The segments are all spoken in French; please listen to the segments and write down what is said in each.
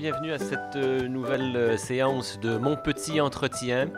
bienvenue à cette nouvelle séance de Mon Petit Entretien,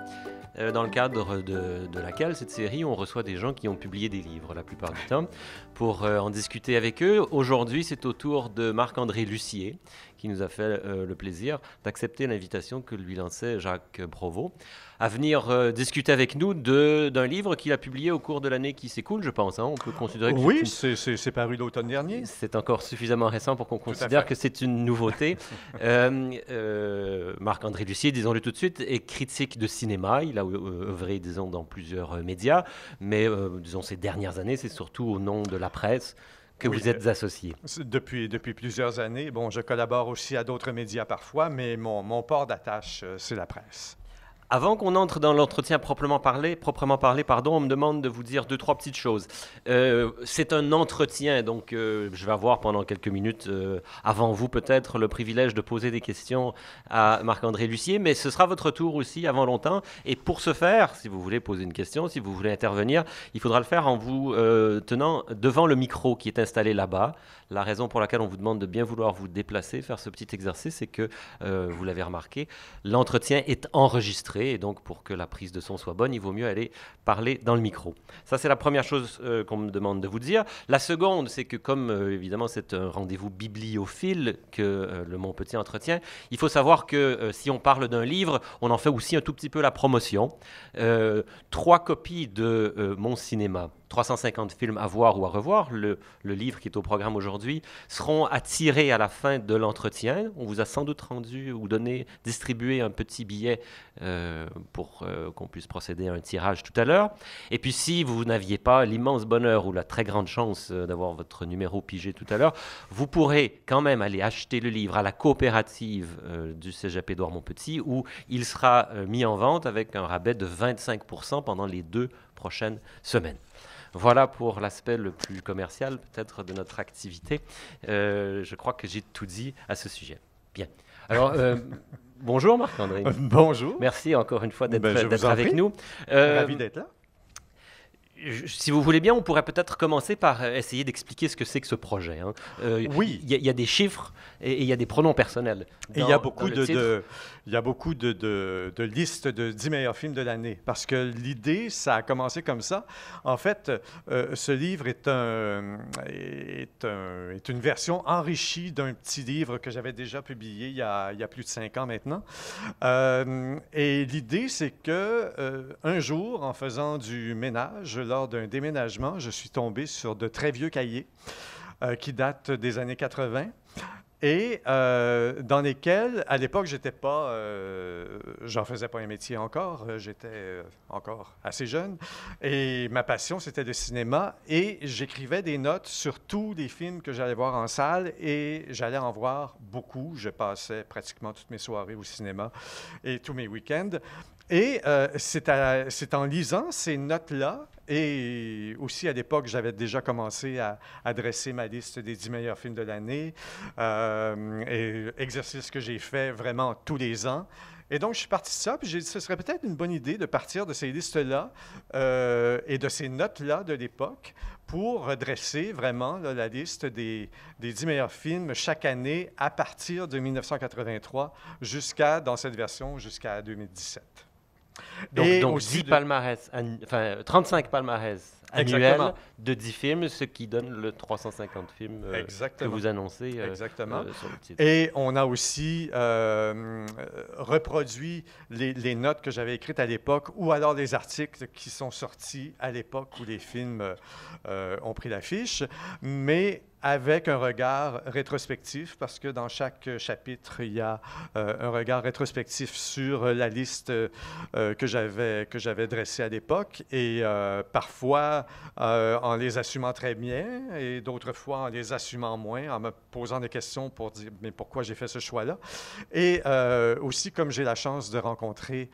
dans le cadre de laquelle, cette série, on reçoit des gens qui ont publié des livres la plupart du temps pour en discuter avec eux. Aujourd'hui, c'est au tour de Marc-André Lussier, qui nous a fait le plaisir d'accepter l'invitation que lui lançait Jacques Provost, à venir discuter avec nous d'un livre qu'il a publié au cours de l'année qui s'écoule, je pense. On peut considérer que oui, c'est paru l'automne dernier. C'est encore suffisamment récent pour qu'on considère que c'est une nouveauté. Marc-André Lussier, disons-le tout de suite, est critique de cinéma. Il a œuvré, disons, dans plusieurs médias, mais disons, ces dernières années, c'est surtout au nom de la presse que vous êtes associé. Depuis plusieurs années. Bon, je collabore aussi à d'autres médias parfois, mais mon port d'attache, c'est la presse. Avant qu'on entre dans l'entretien proprement parlé, on me demande de vous dire 2-3 petites choses. C'est un entretien, donc je vais avoir pendant quelques minutes, avant vous peut-être, le privilège de poser des questions à Marc-André Lussier, mais ce sera votre tour aussi avant longtemps. Et pour ce faire, si vous voulez poser une question, si vous voulez intervenir, il faudra le faire en vous tenant devant le micro qui est installé là-bas. La raison pour laquelle on vous demande de bien vouloir vous déplacer, faire ce petit exercice, c'est que, vous l'avez remarqué, l'entretien est enregistré. Et donc, pour que la prise de son soit bonne, il vaut mieux aller parler dans le micro. Ça, c'est la première chose qu'on me demande de vous dire. La seconde, c'est que comme, évidemment, c'est un rendez-vous bibliophile que le Mon Petit Entretien, il faut savoir que si on parle d'un livre, on en fait aussi un tout petit peu la promotion. 3 copies de Mon Cinéma, 350 films à voir ou à revoir, le livre qui est au programme aujourd'hui, seront à tirer à la fin de l'entretien. On vous a sans doute rendu ou distribué un petit billet pour qu'on puisse procéder à un tirage tout à l'heure. Et puis si vous n'aviez pas l'immense bonheur ou la très grande chance d'avoir votre numéro pigé tout à l'heure, vous pourrez quand même aller acheter le livre à la coopérative du Cégep Édouard-Montpetit, où il sera mis en vente avec un rabais de 25% pendant les 2 prochaines semaines. Voilà pour l'aspect le plus commercial peut-être de notre activité. Je crois que j'ai tout dit à ce sujet. Bien. Alors, bonjour Marc-André. Bonjour. Merci encore une fois d'être avec nous. Ravi d'être là. Si vous voulez bien, on pourrait peut-être commencer par essayer d'expliquer ce que c'est que ce projet. Oui. Il y a des chiffres et il y a des pronoms personnels. Et il y a beaucoup de listes de 10 meilleurs films de l'année. Parce que l'idée, ça a commencé comme ça. En fait, ce livre est une version enrichie d'un petit livre que j'avais déjà publié il y a plus de 5 ans maintenant. Et l'idée, c'est que un jour, en faisant du ménage, lors d'un déménagement, je suis tombé sur de très vieux cahiers qui datent des années 80 et dans lesquels, à l'époque, j'en faisais pas un métier encore, j'étais encore assez jeune et ma passion, c'était le cinéma et j'écrivais des notes sur tous les films que j'allais voir en salle et j'allais en voir beaucoup. Je passais pratiquement toutes mes soirées au cinéma et tous mes week-ends. Et c'est en lisant ces notes-là, et aussi à l'époque, j'avais déjà commencé à dresser ma liste des 10 meilleurs films de l'année, et exercice que j'ai fait vraiment tous les ans. Et donc, je suis parti de ça, puis j'ai dit, ce serait peut-être une bonne idée de partir de ces listes-là et de ces notes-là de l'époque pour redresser vraiment là, la liste des 10 meilleurs films chaque année à partir de 1983 dans cette version, jusqu'à 2017. Donc 35 palmarès annuels de 10 films, ce qui donne le 350 films que vous annoncez sur le titre. Et on a aussi reproduit les notes que j'avais écrites à l'époque ou alors les articles qui sont sortis à l'époque où les films ont pris l'affiche, mais avec un regard rétrospectif, parce que dans chaque chapitre, il y a un regard rétrospectif sur la liste que j'avais dressée à l'époque, et parfois en les assumant très bien, et d'autres fois en les assumant moins, en me posant des questions pour dire « mais pourquoi j'ai fait ce choix-là ?» Et aussi, comme j'ai la chance de rencontrer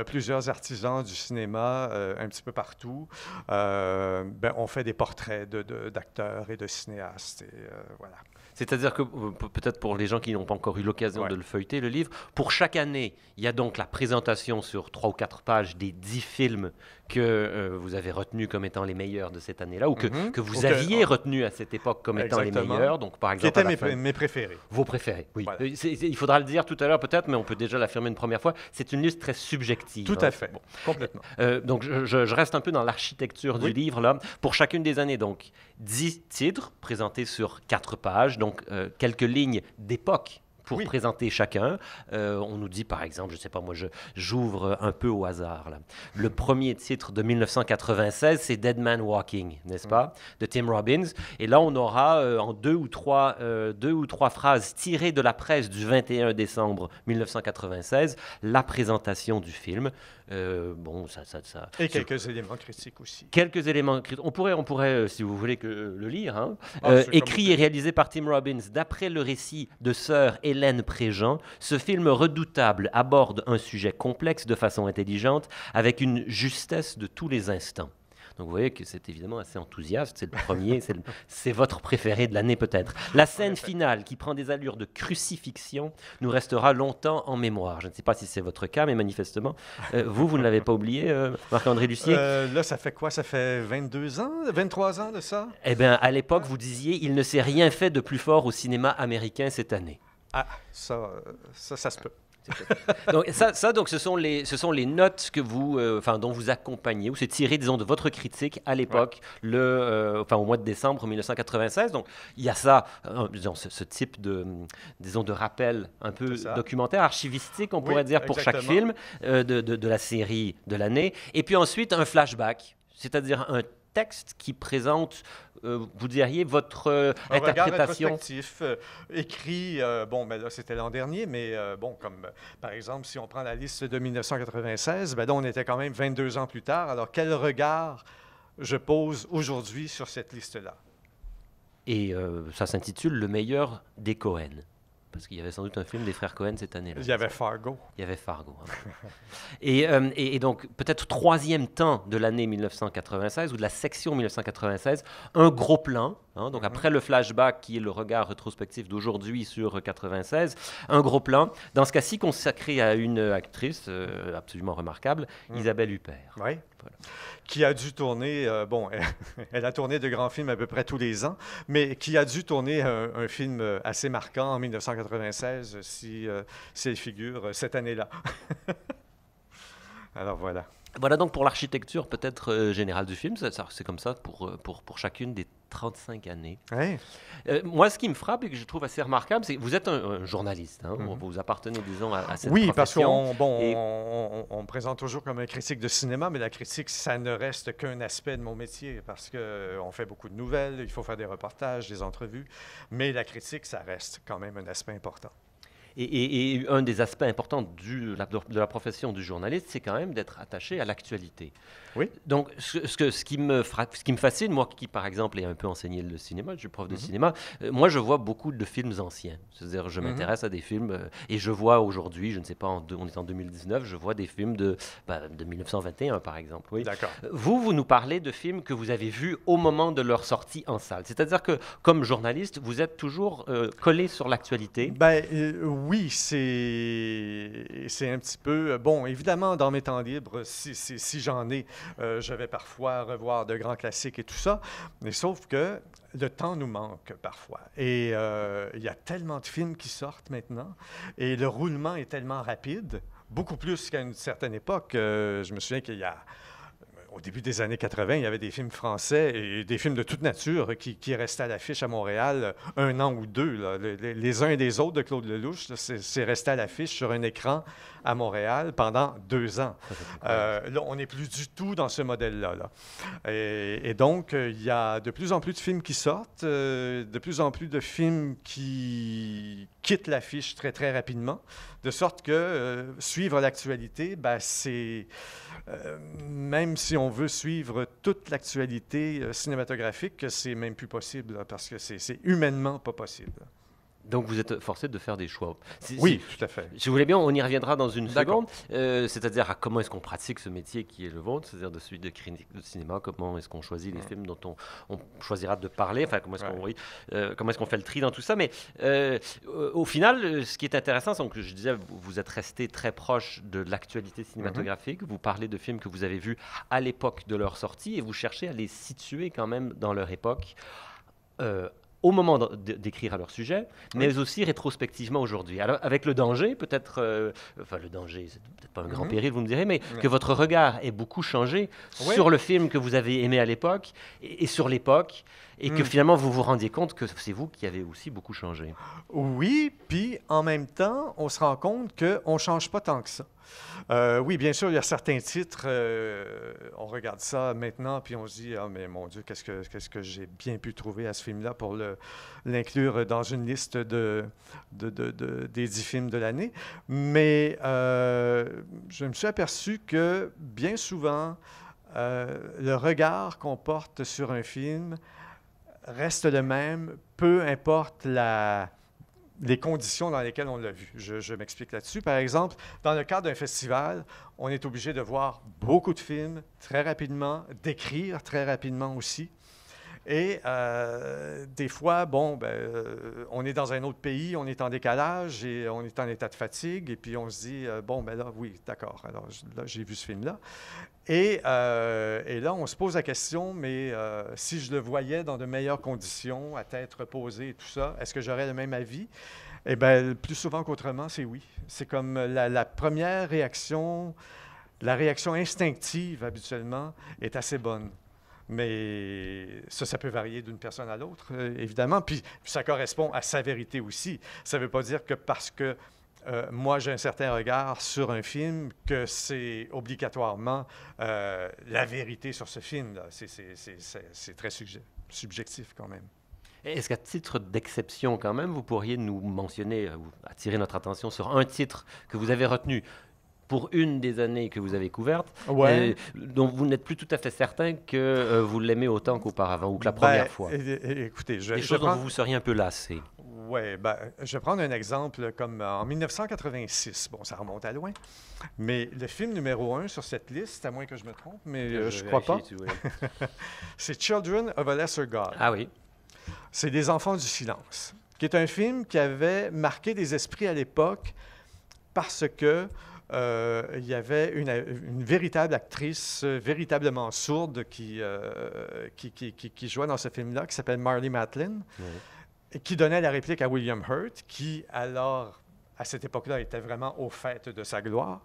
plusieurs artisans du cinéma un petit peu partout. On fait des portraits d'acteurs et de cinéastes. Et, voilà. C'est-à-dire que peut-être pour les gens qui n'ont pas encore eu l'occasion de le feuilleter, le livre, pour chaque année, il y a donc la présentation sur 3 ou 4 pages des 10 films que vous avez retenus comme étant les meilleurs de cette année-là, ou que vous aviez retenus à cette époque comme étant les meilleurs. Donc, par exemple, qui étaient mes préférés. Vos préférés, oui. Voilà. Il faudra le dire tout à l'heure peut-être, mais on peut déjà l'affirmer une première fois. C'est une liste très subjective. Tout à fait, complètement. Donc, je reste un peu dans l'architecture du livre, là. Pour chacune des années, donc, 10 titres présentés sur 4 pages, donc quelques lignes d'époque pour présenter chacun. On nous dit, par exemple, je ne sais pas, moi, j'ouvre un peu au hasard, là. Le premier titre de 1996, c'est Dead Man Walking, n'est-ce pas, de Tim Robbins. Et là, on aura en deux ou trois phrases tirées de la presse du 21 décembre 1996, la présentation du film. Et quelques éléments critiques aussi. Quelques éléments critiques. On pourrait, si vous voulez, le lire. Hein. Écrit et réalisé par Tim Robbins, d'après le récit de sœur Hélène Préjean, ce film redoutable aborde un sujet complexe de façon intelligente, avec une justesse de tous les instants. Donc vous voyez que c'est évidemment assez enthousiaste, c'est le premier, c'est votre préféré de l'année peut-être. La scène finale, qui prend des allures de crucifixion, nous restera longtemps en mémoire. Je ne sais pas si c'est votre cas, mais manifestement, vous ne l'avez pas oublié, Marc-André Lussier. Là, ça fait quoi? Ça fait 22 ans, 23 ans de ça? Eh bien, à l'époque, vous disiez, il ne s'est rien fait de plus fort au cinéma américain cette année. Ah, ça se peut. Donc, ce sont les notes que dont vous accompagnez, ou c'est tiré, disons, de votre critique à l'époque, au mois de décembre 1996. Donc, il y a ça, disons, ce type de rappel un peu documentaire, archivistique, on pourrait dire, pour chaque film de la série de l'année. Et puis ensuite, un flashback, c'est-à-dire un texte qui présente, vous diriez, votre interprétation. Un regard rétrospectif, écrit, là c'était l'an dernier, mais comme par exemple, si on prend la liste de 1996, là on était quand même 22 ans plus tard. Alors quel regard je pose aujourd'hui sur cette liste-là? Et ça s'intitule « Le meilleur des Cohen ». Parce qu'il y avait sans doute un film des frères Cohen cette année-là. Il y avait Fargo. Il y avait Fargo. Hein. et donc, peut-être troisième temps de l'année 1996, ou de la section 1996, un gros plan. Hein, donc, après le flashback, qui est le regard rétrospectif d'aujourd'hui sur 96, un gros plan, dans ce cas-ci consacré à une actrice absolument remarquable, Isabelle Huppert. Oui. Voilà. Qui a dû tourner, elle a tourné de grands films à peu près tous les ans, mais qui a dû tourner un film assez marquant en 1996, si elle figure cette année-là. Alors voilà. Voilà donc pour l'architecture peut-être générale du film, c'est comme ça pour chacune des 35 années. Ouais. Moi, ce qui me frappe et que je trouve assez remarquable, c'est que vous êtes un journaliste. Hein, vous appartenez, disons, à cette profession. Oui, parce qu'on me présente toujours comme un critique de cinéma, mais la critique, ça ne reste qu'un aspect de mon métier, parce qu'on fait beaucoup de nouvelles, il faut faire des reportages, des entrevues, mais la critique, ça reste quand même un aspect important. Et un des aspects importants de la profession du journaliste, c'est quand même d'être attaché à l'actualité. Oui. Donc, ce qui me fascine, moi qui, par exemple, ai un peu enseigné le cinéma, je suis prof de cinéma, moi, je vois beaucoup de films anciens. C'est-à-dire, je m'intéresse à des films, et je vois aujourd'hui, je ne sais pas, on est en 2019, je vois des films de 1921, par exemple. Oui. D'accord. Vous nous parlez de films que vous avez vus au moment de leur sortie en salle. C'est-à-dire que, comme journaliste, vous êtes toujours collé sur l'actualité. Oui, c'est un petit peu... Bon, évidemment, dans mes temps libres, si j'en ai, je vais parfois revoir de grands classiques et tout ça, mais sauf que le temps nous manque parfois. Et il y a tellement de films qui sortent maintenant, et le roulement est tellement rapide, beaucoup plus qu'à une certaine époque. Je me souviens qu'il y a... Au début des années 80, il y avait des films français et des films de toute nature qui restaient à l'affiche à Montréal un an ou deux. Là. Les uns et les autres de Claude Lelouch, c'est resté à l'affiche sur un écran à Montréal pendant 2 ans. Là, on n'est plus du tout dans ce modèle-là. Là. Et donc, il y a de plus en plus de films qui sortent, de plus en plus de films qui quittent l'affiche très, très rapidement, de sorte que suivre l'actualité, c'est... même si on veut suivre toute l'actualité cinématographique, c'est même plus possible, là, parce que c'est humainement pas possible. Donc vous êtes forcé de faire des choix. Oui, tout à fait. Si vous voulez bien, on y reviendra dans une D'accord. seconde. C'est-à-dire à comment est-ce qu'on pratique ce métier qui est le vôtre, c'est-à-dire de celui de critique de cinéma, comment est-ce qu'on choisit les films dont on choisira de parler, enfin comment est-ce qu'on oui, comment est-ce qu'on fait le tri dans tout ça. Mais au final, ce qui est intéressant, c'est que je disais, vous êtes resté très proche de l'actualité cinématographique. Vous parlez de films que vous avez vus à l'époque de leur sortie et vous cherchez à les situer quand même dans leur époque. Au moment d'écrire à leur sujet, mais aussi rétrospectivement aujourd'hui. Alors, avec le danger, peut-être, enfin le danger, c'est peut-être pas un grand péril, vous me direz, mais que votre regard ait beaucoup changé sur le film que vous avez aimé à l'époque et sur l'époque, et que finalement vous vous rendiez compte que c'est vous qui avez aussi beaucoup changé. Oui, puis en même temps, on se rend compte qu'on ne change pas tant que ça. Oui, bien sûr, il y a certains titres, on regarde ça maintenant, puis on se dit, ah, mais mon Dieu, qu'est-ce que j'ai bien pu trouver à ce film-là pour l'inclure dans une liste des 10 films de l'année. Mais je me suis aperçu que bien souvent, le regard qu'on porte sur un film reste le même, peu importe les conditions dans lesquelles on l'a vu. Je m'explique là-dessus. Par exemple, dans le cadre d'un festival, on est obligé de voir beaucoup de films très rapidement, d'écrire très rapidement aussi. Et des fois, on est dans un autre pays, on est en décalage et on est en état de fatigue. Et puis on se dit, là, oui, d'accord. Alors là, j'ai vu ce film-là. Et là, on se pose la question, mais si je le voyais dans de meilleures conditions, à tête reposée et tout ça, est-ce que j'aurais le même avis? Eh bien, plus souvent qu'autrement, c'est oui. C'est comme la première réaction, la réaction instinctive habituellement est assez bonne. Mais ça peut varier d'une personne à l'autre, évidemment. Puis ça correspond à sa vérité aussi. Ça ne veut pas dire que parce que moi, j'ai un certain regard sur un film que c'est obligatoirement la vérité sur ce film-là. C'est très subjectif quand même. Est-ce qu'à titre d'exception quand même, vous pourriez nous mentionner, ou attirer notre attention sur un titre que vous avez retenu pour une des années que vous avez couvertes, dont vous n'êtes plus tout à fait certain que vous l'aimez autant qu'auparavant ou que la première fois? Écoutez, des choses dont vous seriez un peu lassé. Oui, je vais prendre un exemple comme en 1986. Bon, ça remonte à loin. Mais le film numéro 1 sur cette liste, à moins que je me trompe, mais je ne crois pas, c'est Children of a Lesser God. Ah oui. C'est Les Enfants du silence, qui est un film qui avait marqué des esprits à l'époque parce que il y avait une véritable actrice véritablement sourde qui jouait dans ce film-là, qui s'appelle Marlee Matlin, et qui donnait la réplique à William Hurt, qui alors, à cette époque-là, était vraiment au fait de sa gloire.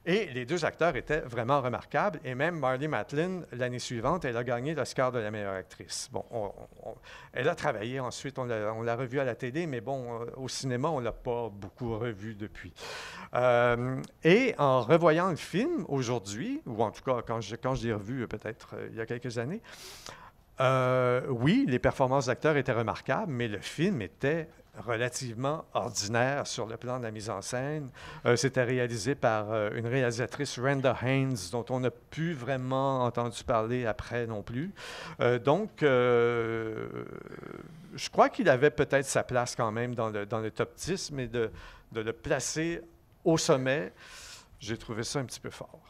Et les deux acteurs étaient vraiment remarquables. Et même Marlee Matlin, l'année suivante, elle a gagné l'Oscar de la meilleure actrice. Bon, elle a travaillé ensuite, on l'a revue à la télé, mais bon, au cinéma, on ne l'a pas beaucoup revue depuis. Et en revoyant le film aujourd'hui, ou en tout cas quand je l'ai revu peut-être il y a quelques années, oui, les performances d'acteurs étaient remarquables, mais le film était relativement ordinaire sur le plan de la mise en scène. C'était réalisé par une réalisatrice, Renda Haynes, dont on n'a plus vraiment entendu parler après non plus. Donc, je crois qu'il avait peut-être sa place quand même dans le top 10, mais de le placer au sommet, j'ai trouvé ça un petit peu fort.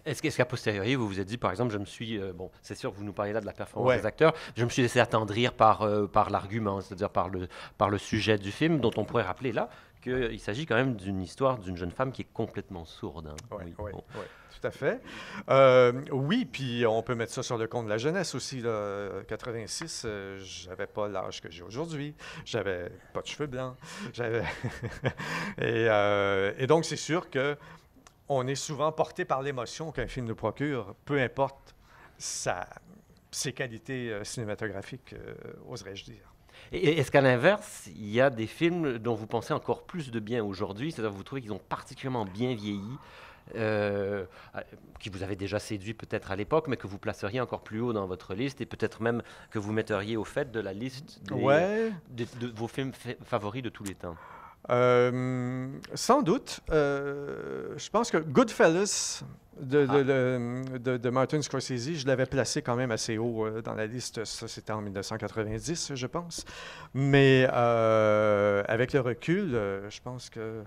Est-ce qu'à posteriori, vous vous êtes dit, par exemple, je me suis... c'est sûr que vous nous parlez là de la performance des acteurs. Je me suis laissé attendrir par l'argument, c'est-à-dire par le sujet du film, dont on pourrait rappeler là qu'il s'agit quand même d'une histoire d'une jeune femme qui est complètement sourde. Hein. Oui, tout à fait. Oui, puis on peut mettre ça sur le compte de la jeunesse aussi. Là. 86, j'avais pas l'âge que j'ai aujourd'hui. J'avais pas de cheveux blancs. Et donc, c'est sûr que on est souvent porté par l'émotion qu'un film nous procure, peu importe ses qualités cinématographiques, oserais-je dire. Et est-ce qu'à l'inverse, il y a des films dont vous pensez encore plus de bien aujourd'hui, c'est-à-dire que vous trouvez qu'ils ont particulièrement bien vieilli, qui vous avez déjà séduit peut-être à l'époque, mais que vous placeriez encore plus haut dans votre liste et peut-être même que vous metteriez au fait de la liste de vos films favoris de tous les temps? Sans doute. Je pense que Goodfellas de Martin Scorsese, je l'avais placé quand même assez haut dans la liste. Ça, c'était en 1990, je pense. Mais avec le recul, je pense que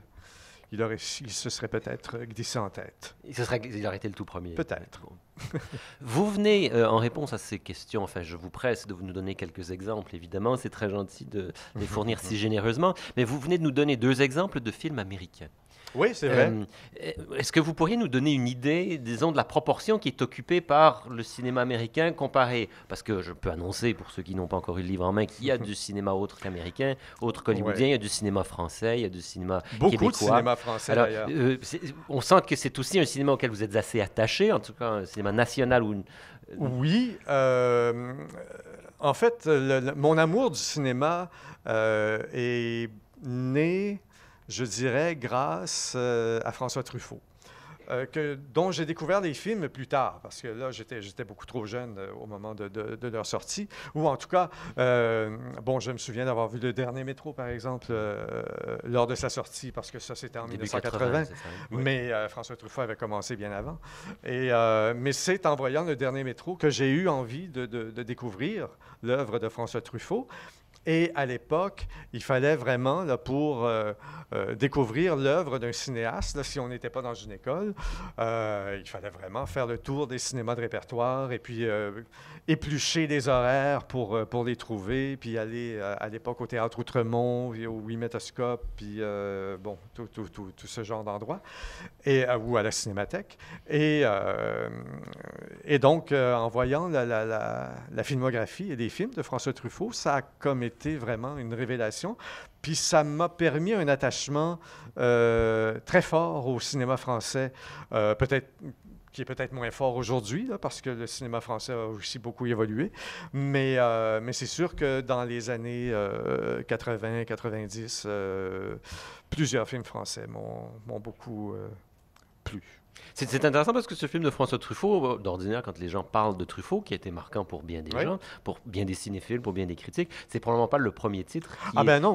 il se serait peut-être glissé en tête. Il aurait été le tout premier. Peut-être. Vous venez, en réponse à ces questions, enfin je vous presse de nous donner quelques exemples, évidemment, c'est très gentil de les fournir si généreusement, mais vous venez de nous donner 2 exemples de films américains. Oui, c'est vrai. Est-ce que vous pourriez nous donner une idée, disons, de la proportion qui est occupée par le cinéma américain comparé, parce que je peux annoncer, pour ceux qui n'ont pas encore eu le livre en main, qu'il y a du cinéma autre qu'américain, autre qu'hollywoodien, il y a du cinéma français, il y a du cinéma Beaucoup québécois. De cinéma français, alors, d'ailleurs. On sent que c'est aussi un cinéma auquel vous êtes assez attaché, en tout cas un cinéma national. Oui. En fait, mon amour du cinéma est né, je dirais, grâce à François Truffaut, dont j'ai découvert les films plus tard, parce que là, j'étais beaucoup trop jeune au moment de leur sortie. Ou en tout cas, je me souviens d'avoir vu Le Dernier Métro, par exemple, lors de sa sortie, parce que ça, c'était en 1980. Mais François Truffaut avait commencé bien avant. Mais c'est en voyant Le Dernier Métro que j'ai eu envie de découvrir l'œuvre de François Truffaut. Et à l'époque, il fallait vraiment, là, pour découvrir l'œuvre d'un cinéaste, là, si on n'était pas dans une école, il fallait vraiment faire le tour des cinémas de répertoire et puis éplucher les horaires pour les trouver, puis aller à l'époque au Théâtre Outremont, au Ouimetoscope, puis tout ce genre d'endroits, ou à la Cinémathèque. Et donc, en voyant la filmographie et les films de François Truffaut, ça a comme été vraiment une révélation. Puis ça m'a permis un attachement très fort au cinéma français, qui est peut-être moins fort aujourd'hui, là, parce que le cinéma français a aussi beaucoup évolué. Mais c'est sûr que dans les années 80, 90, plusieurs films français m'ont beaucoup plu. C'est intéressant parce que ce film de François Truffaut, d'ordinaire, quand les gens parlent de Truffaut, qui a été marquant pour bien des gens, pour bien des cinéphiles, pour bien des critiques, c'est probablement pas le premier titre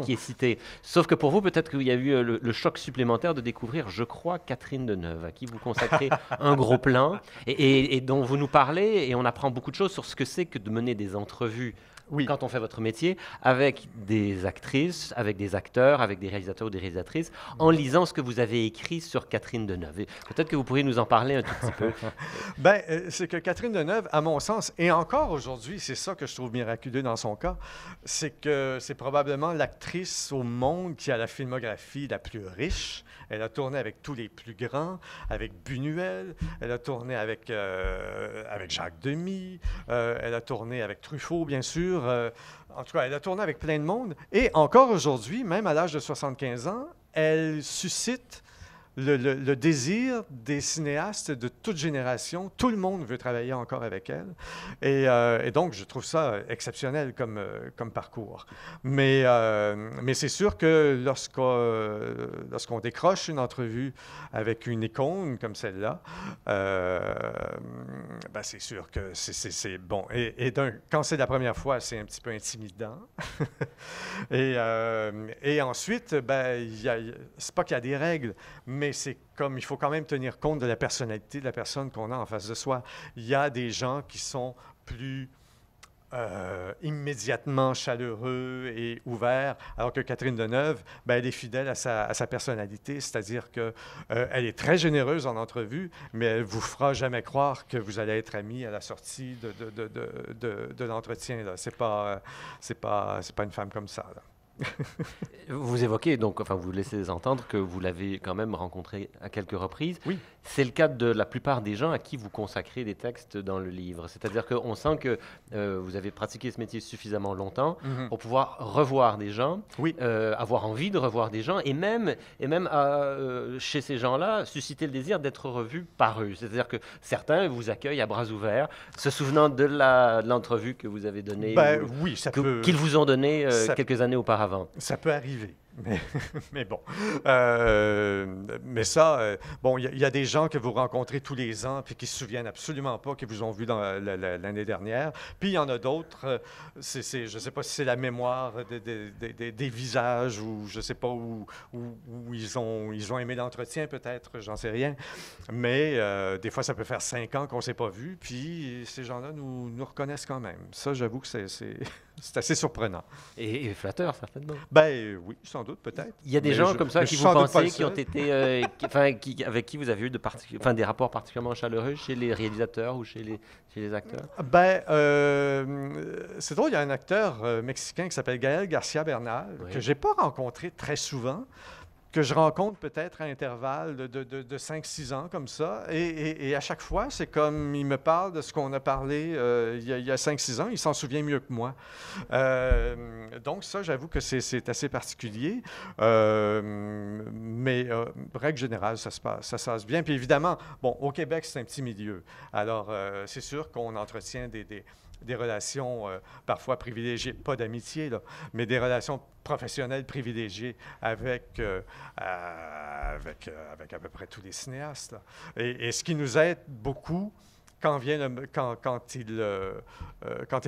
qui est cité. Sauf que pour vous, peut-être qu'il y a eu le choc supplémentaire de découvrir, je crois, Catherine Deneuve, à qui vous consacrez un gros plan et dont vous nous parlez, et on apprend beaucoup de choses sur ce que c'est que de mener des entrevues. Oui. Quand on fait votre métier, avec des actrices, avec des acteurs, avec des réalisateurs ou des réalisatrices, en lisant ce que vous avez écrit sur Catherine Deneuve. Et peut-être que vous pourriez nous en parler un tout petit peu. C'est que Catherine Deneuve, à mon sens, et encore aujourd'hui, c'est ça que je trouve miraculeux dans son cas, c'est que c'est probablement l'actrice au monde qui a la filmographie la plus riche. Elle a tourné avec tous les plus grands, avec Buñuel, elle a tourné avec Jacques Demy, elle a tourné avec Truffaut, bien sûr. En tout cas, elle a tourné avec plein de monde. Et encore aujourd'hui, même à l'âge de 75 ans, elle suscite le désir des cinéastes de toute génération. Tout le monde veut travailler encore avec elle. Et donc, je trouve ça exceptionnel comme parcours. Mais c'est sûr que lorsqu'on décroche une entrevue avec une icône comme celle-là, c'est sûr que c'est bon. Et quand c'est la première fois, c'est un petit peu intimidant. et ensuite, c'est pas qu'il y a des règles, mais c'est comme il faut quand même tenir compte de la personnalité de la personne qu'on a en face de soi. Il y a des gens qui sont plus immédiatement chaleureux et ouverts, alors que Catherine Deneuve, elle est fidèle à sa personnalité, c'est-à-dire qu'elle est très généreuse en entrevue, mais elle ne vous fera jamais croire que vous allez être amis à la sortie de l'entretien. Ce n'est pas une femme comme ça, là. Vous évoquez, donc, enfin, vous laissez entendre que vous l'avez quand même rencontré à quelques reprises. Oui. C'est le cas de la plupart des gens à qui vous consacrez des textes dans le livre. C'est-à-dire qu'on sent que vous avez pratiqué ce métier suffisamment longtemps pour pouvoir revoir des gens, avoir envie de revoir des gens, et même chez ces gens-là, susciter le désir d'être revus par eux. C'est-à-dire que certains vous accueillent à bras ouverts, se souvenant de l'entrevue que vous avez donnée, oui, ça peut... qu'ils vous ont donnée quelques années auparavant. Ça peut arriver. Mais, mais bon. Mais ça, bon, il y a des gens que vous rencontrez tous les ans puis qui se souviennent absolument pas qu'ils vous ont vu dans l'année dernière. Puis il y en a d'autres, je sais pas si c'est la mémoire des visages ou je sais pas où ils ont aimé l'entretien peut-être, j'en sais rien. Mais des fois, ça peut faire 5 ans qu'on s'est pas vu, puis ces gens-là nous reconnaissent quand même. Ça, j'avoue que c'est assez surprenant. Et flatteur, certainement. Ben oui, sans doute, peut-être. Il y a des Mais gens comme ça mais je qui suis vous sans doute pas pensez, le qui ont seul. été, avec qui vous avez eu des rapports particulièrement chaleureux chez les réalisateurs ou chez les acteurs? Ben, c'est drôle, il y a un acteur mexicain qui s'appelle Gaël Garcia Bernal, que Oui. j'ai pas rencontré très souvent, que je rencontre peut-être à intervalles de 5-6 ans comme ça. Et à chaque fois, c'est comme il me parle de ce qu'on a parlé il y a 5-6 ans. Il s'en souvient mieux que moi. Donc ça, j'avoue que c'est assez particulier. Mais règle générale, ça se passe bien. Puis évidemment, bon, au Québec, c'est un petit milieu. Alors, c'est sûr qu'on entretient des relations parfois privilégiées, pas d'amitié, là, mais des relations professionnelles privilégiées avec à peu près tous les cinéastes, là. Et ce qui nous aide beaucoup quand ils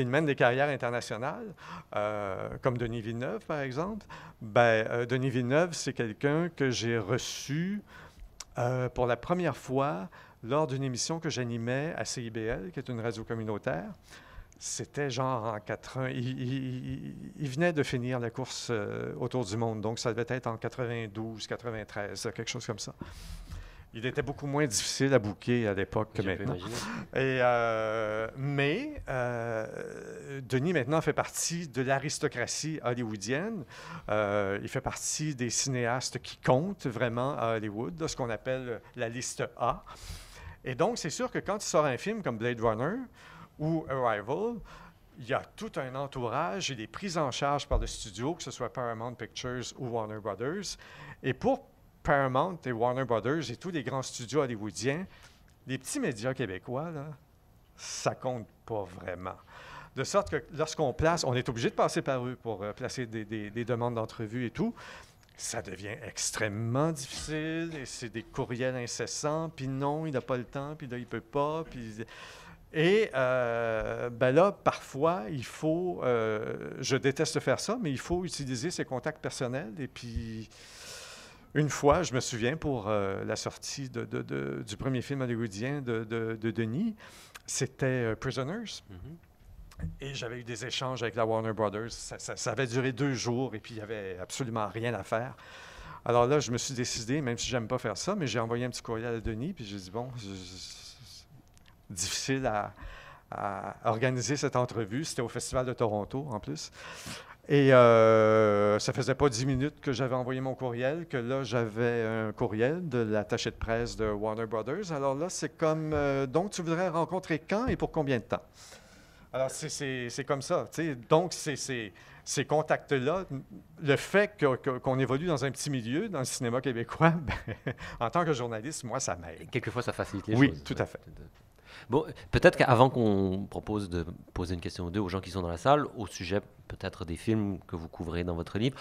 mènent des carrières internationales, comme Denis Villeneuve, par exemple, ben, Denis Villeneuve, c'est quelqu'un que j'ai reçu pour la première fois lors d'une émission que j'animais à CIBL, qui est une radio communautaire. C'était genre en 80. Il venait de finir la course autour du monde, donc ça devait être en 92, 93, quelque chose comme ça. Il était beaucoup moins difficile à booker à l'époque que Je peux maintenant. imaginer. Mais Denis maintenant fait partie de l'aristocratie hollywoodienne. Il fait partie des cinéastes qui comptent vraiment à Hollywood, là, ce qu'on appelle la liste A. Et donc, c'est sûr que quand il sort un film comme Blade Runner ou Arrival, il y a tout un entourage, il est pris en charge par le studio, que ce soit Paramount Pictures ou Warner Brothers. Et pour Paramount et Warner Brothers et tous les grands studios hollywoodiens, les petits médias québécois, là, ça compte pas vraiment. De sorte que lorsqu'on place, on est obligé de passer par eux pour placer des demandes d'entrevue et tout. Ça devient extrêmement difficile et c'est des courriels incessants. Puis non, il n'a pas le temps, puis là, il peut pas. Et ben là, parfois, il faut, je déteste faire ça, mais il faut utiliser ses contacts personnels. Et puis, une fois, je me souviens, pour la sortie du premier film hollywoodien de Denis, c'était Prisoners. Mhm. Et j'avais eu des échanges avec la Warner Brothers. Ça avait duré 2 jours et puis il n'y avait absolument rien à faire. Alors là, je me suis décidé, même si j'aime pas faire ça, mais j'ai envoyé un petit courriel à Denis, puis j'ai dit, bon, difficile à organiser cette entrevue. C'était au Festival de Toronto, en plus. Et ça faisait pas 10 minutes que j'avais envoyé mon courriel, que là, j'avais un courriel de l'attaché de presse de Warner Brothers. Alors là, c'est comme, donc, tu voudrais rencontrer quand et pour combien de temps? Alors, c'est comme ça, tu sais. Donc, ces contacts-là, le fait qu'on évolue dans un petit milieu, dans le cinéma québécois, ben, en tant que journaliste, moi, ça m'aide. Quelquefois, ça facilite les Oui, choses. tout à fait. Bon, peut-être qu'avant qu'on propose de poser une question ou deux aux gens qui sont dans la salle, au sujet peut-être des films que vous couvrez dans votre livre,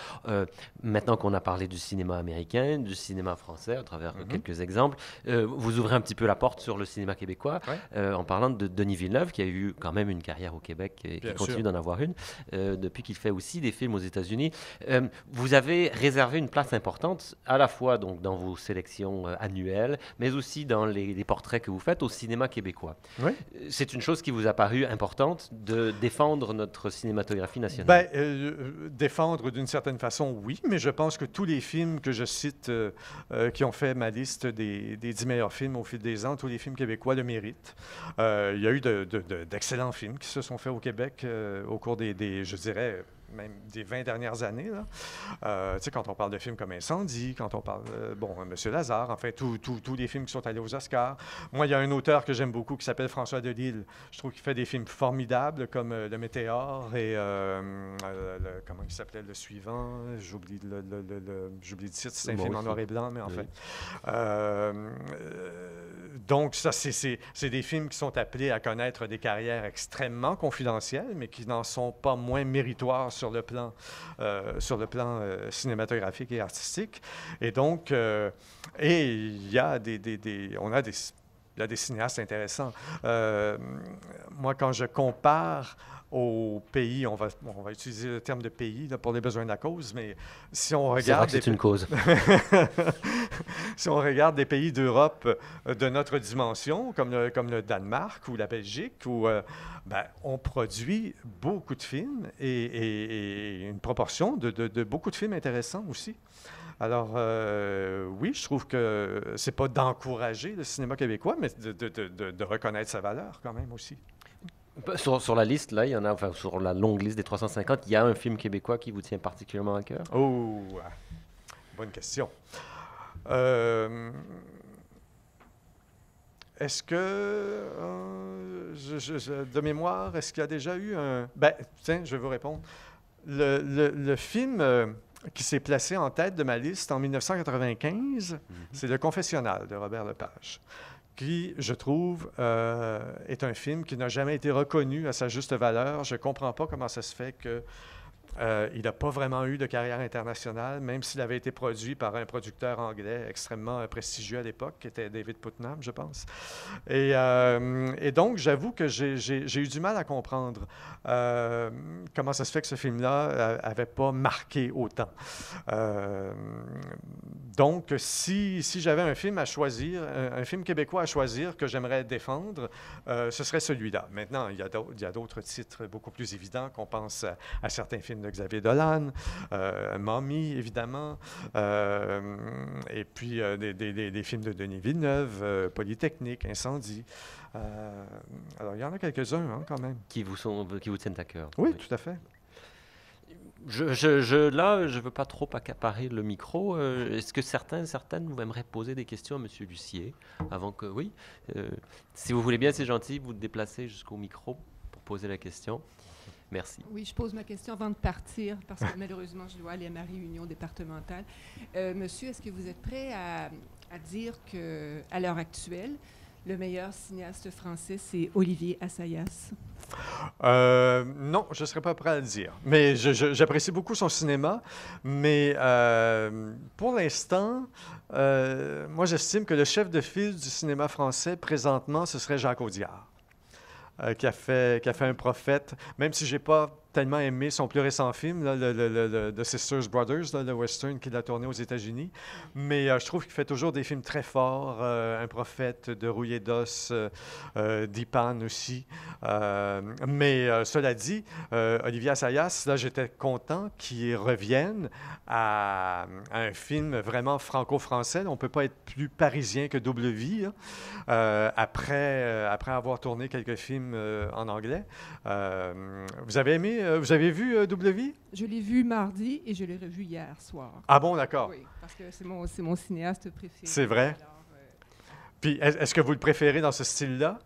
maintenant qu'on a parlé du cinéma américain, du cinéma français, à travers quelques exemples, vous ouvrez un petit peu la porte sur le cinéma québécois, en parlant de Denis Villeneuve, qui a eu quand même une carrière au Québec et qui continue d'en avoir une, depuis qu'il fait aussi des films aux États-Unis. Vous avez réservé une place importante, à la fois donc, dans vos sélections annuelles, mais aussi dans les portraits que vous faites au cinéma québécois. Oui. C'est une chose qui vous a paru importante de défendre notre cinématographie nationale. Ben, défendre d'une certaine façon, oui, mais je pense que tous les films que je cite qui ont fait ma liste des 10 meilleurs films au fil des ans, tous les films québécois le méritent. Il y a eu d'excellents films qui se sont faits au Québec au cours je dirais, même des 20 dernières années. Tu sais, quand on parle de films comme Incendie, quand on parle, Monsieur Lazare, enfin, tous les films qui sont allés aux Oscars. Moi, il y a un auteur que j'aime beaucoup qui s'appelle François Delisle. Je trouve qu'il fait des films formidables comme Le Météore et, comment il s'appelait, le suivant? J'oublie j'oublie le titre, c'est un film en noir et blanc, mais enfin. Donc, ça, c'est des films qui sont appelés à connaître des carrières extrêmement confidentielles, mais qui n'en sont pas moins méritoires sur le plan cinématographique et artistique. Et donc, et il y a on a il y a des cinéastes intéressants. Moi, quand je compare aux pays, on va utiliser le terme de pays là, pour les besoins de la cause, mais si on regarde... C'est une cause. Si on regarde des pays d'Europe de notre dimension, comme le Danemark ou la Belgique, où on produit beaucoup de films et une proportion de beaucoup de films intéressants aussi. Alors, oui, je trouve que c'est pas d'encourager le cinéma québécois, mais de reconnaître sa valeur quand même aussi. Sur la liste, là, il y en a, enfin, sur la longue liste des 350, il y a un film québécois qui vous tient particulièrement à cœur? Oh, bonne question. Est-ce que, de mémoire, est-ce qu'il y a déjà eu un... Tiens, je vais vous répondre. Le film qui s'est placé en tête de ma liste en 1995, c'est Le Confessionnal de Robert Lepage, qui, je trouve, est un film qui n'a jamais été reconnu à sa juste valeur. Je ne comprends pas comment ça se fait que il n'a pas vraiment eu de carrière internationale, même s'il avait été produit par un producteur anglais extrêmement prestigieux à l'époque, qui était David Putnam, je pense. Et donc, j'avoue que j'ai eu du mal à comprendre comment ça se fait que ce film-là n'avait pas marqué autant. Donc, si j'avais un film à choisir, un film québécois à choisir que j'aimerais défendre, ce serait celui-là. Maintenant, il y a d'autres titres beaucoup plus évidents qu'on pense à certains films de Xavier Dolan, Mommy, évidemment, et puis des films de Denis Villeneuve, Polytechnique, Incendie. Alors, il y en a quelques-uns, quand même. Qui vous tiennent à cœur. Oui, tout à fait. Là, je ne veux pas trop accaparer le micro. Est-ce que certaines vous aimeraient poser des questions à M. Lucier avant que... Oui. Si vous voulez bien, c'est gentil, vous déplacez jusqu'au micro pour poser la question. Merci. Oui, je pose ma question avant de partir parce que malheureusement, je dois aller à ma réunion départementale. Monsieur, est-ce que vous êtes prêt à dire qu'à l'heure actuelle, le meilleur cinéaste français, c'est Olivier Assayas? Non, je ne serais pas prêt à le dire. Mais j'apprécie beaucoup son cinéma. Mais pour l'instant, moi, j'estime que le chef de file du cinéma français, présentement, ce serait Jacques Audiard. Qui a fait Un Prophète, même si je n'ai pas tellement aimé son plus récent film, là, The Sisters Brothers, là, le western qu'il a tourné aux États-Unis. Mais je trouve qu'il fait toujours des films très forts. Un Prophète de Rouillé d'os, Dipan aussi. Mais cela dit, Olivier Assayas, là, j'étais content qu'il revienne à un film vraiment franco-français. On ne peut pas être plus parisien que Double Vie, après avoir tourné quelques films en anglais. Vous avez vu Double Vie? Je l'ai vu mardi et je l'ai revu hier soir. Ah bon, d'accord. Oui, parce que c'est mon cinéaste préféré. C'est vrai? Alors, Puis, est-ce que vous le préférez dans ce style-là?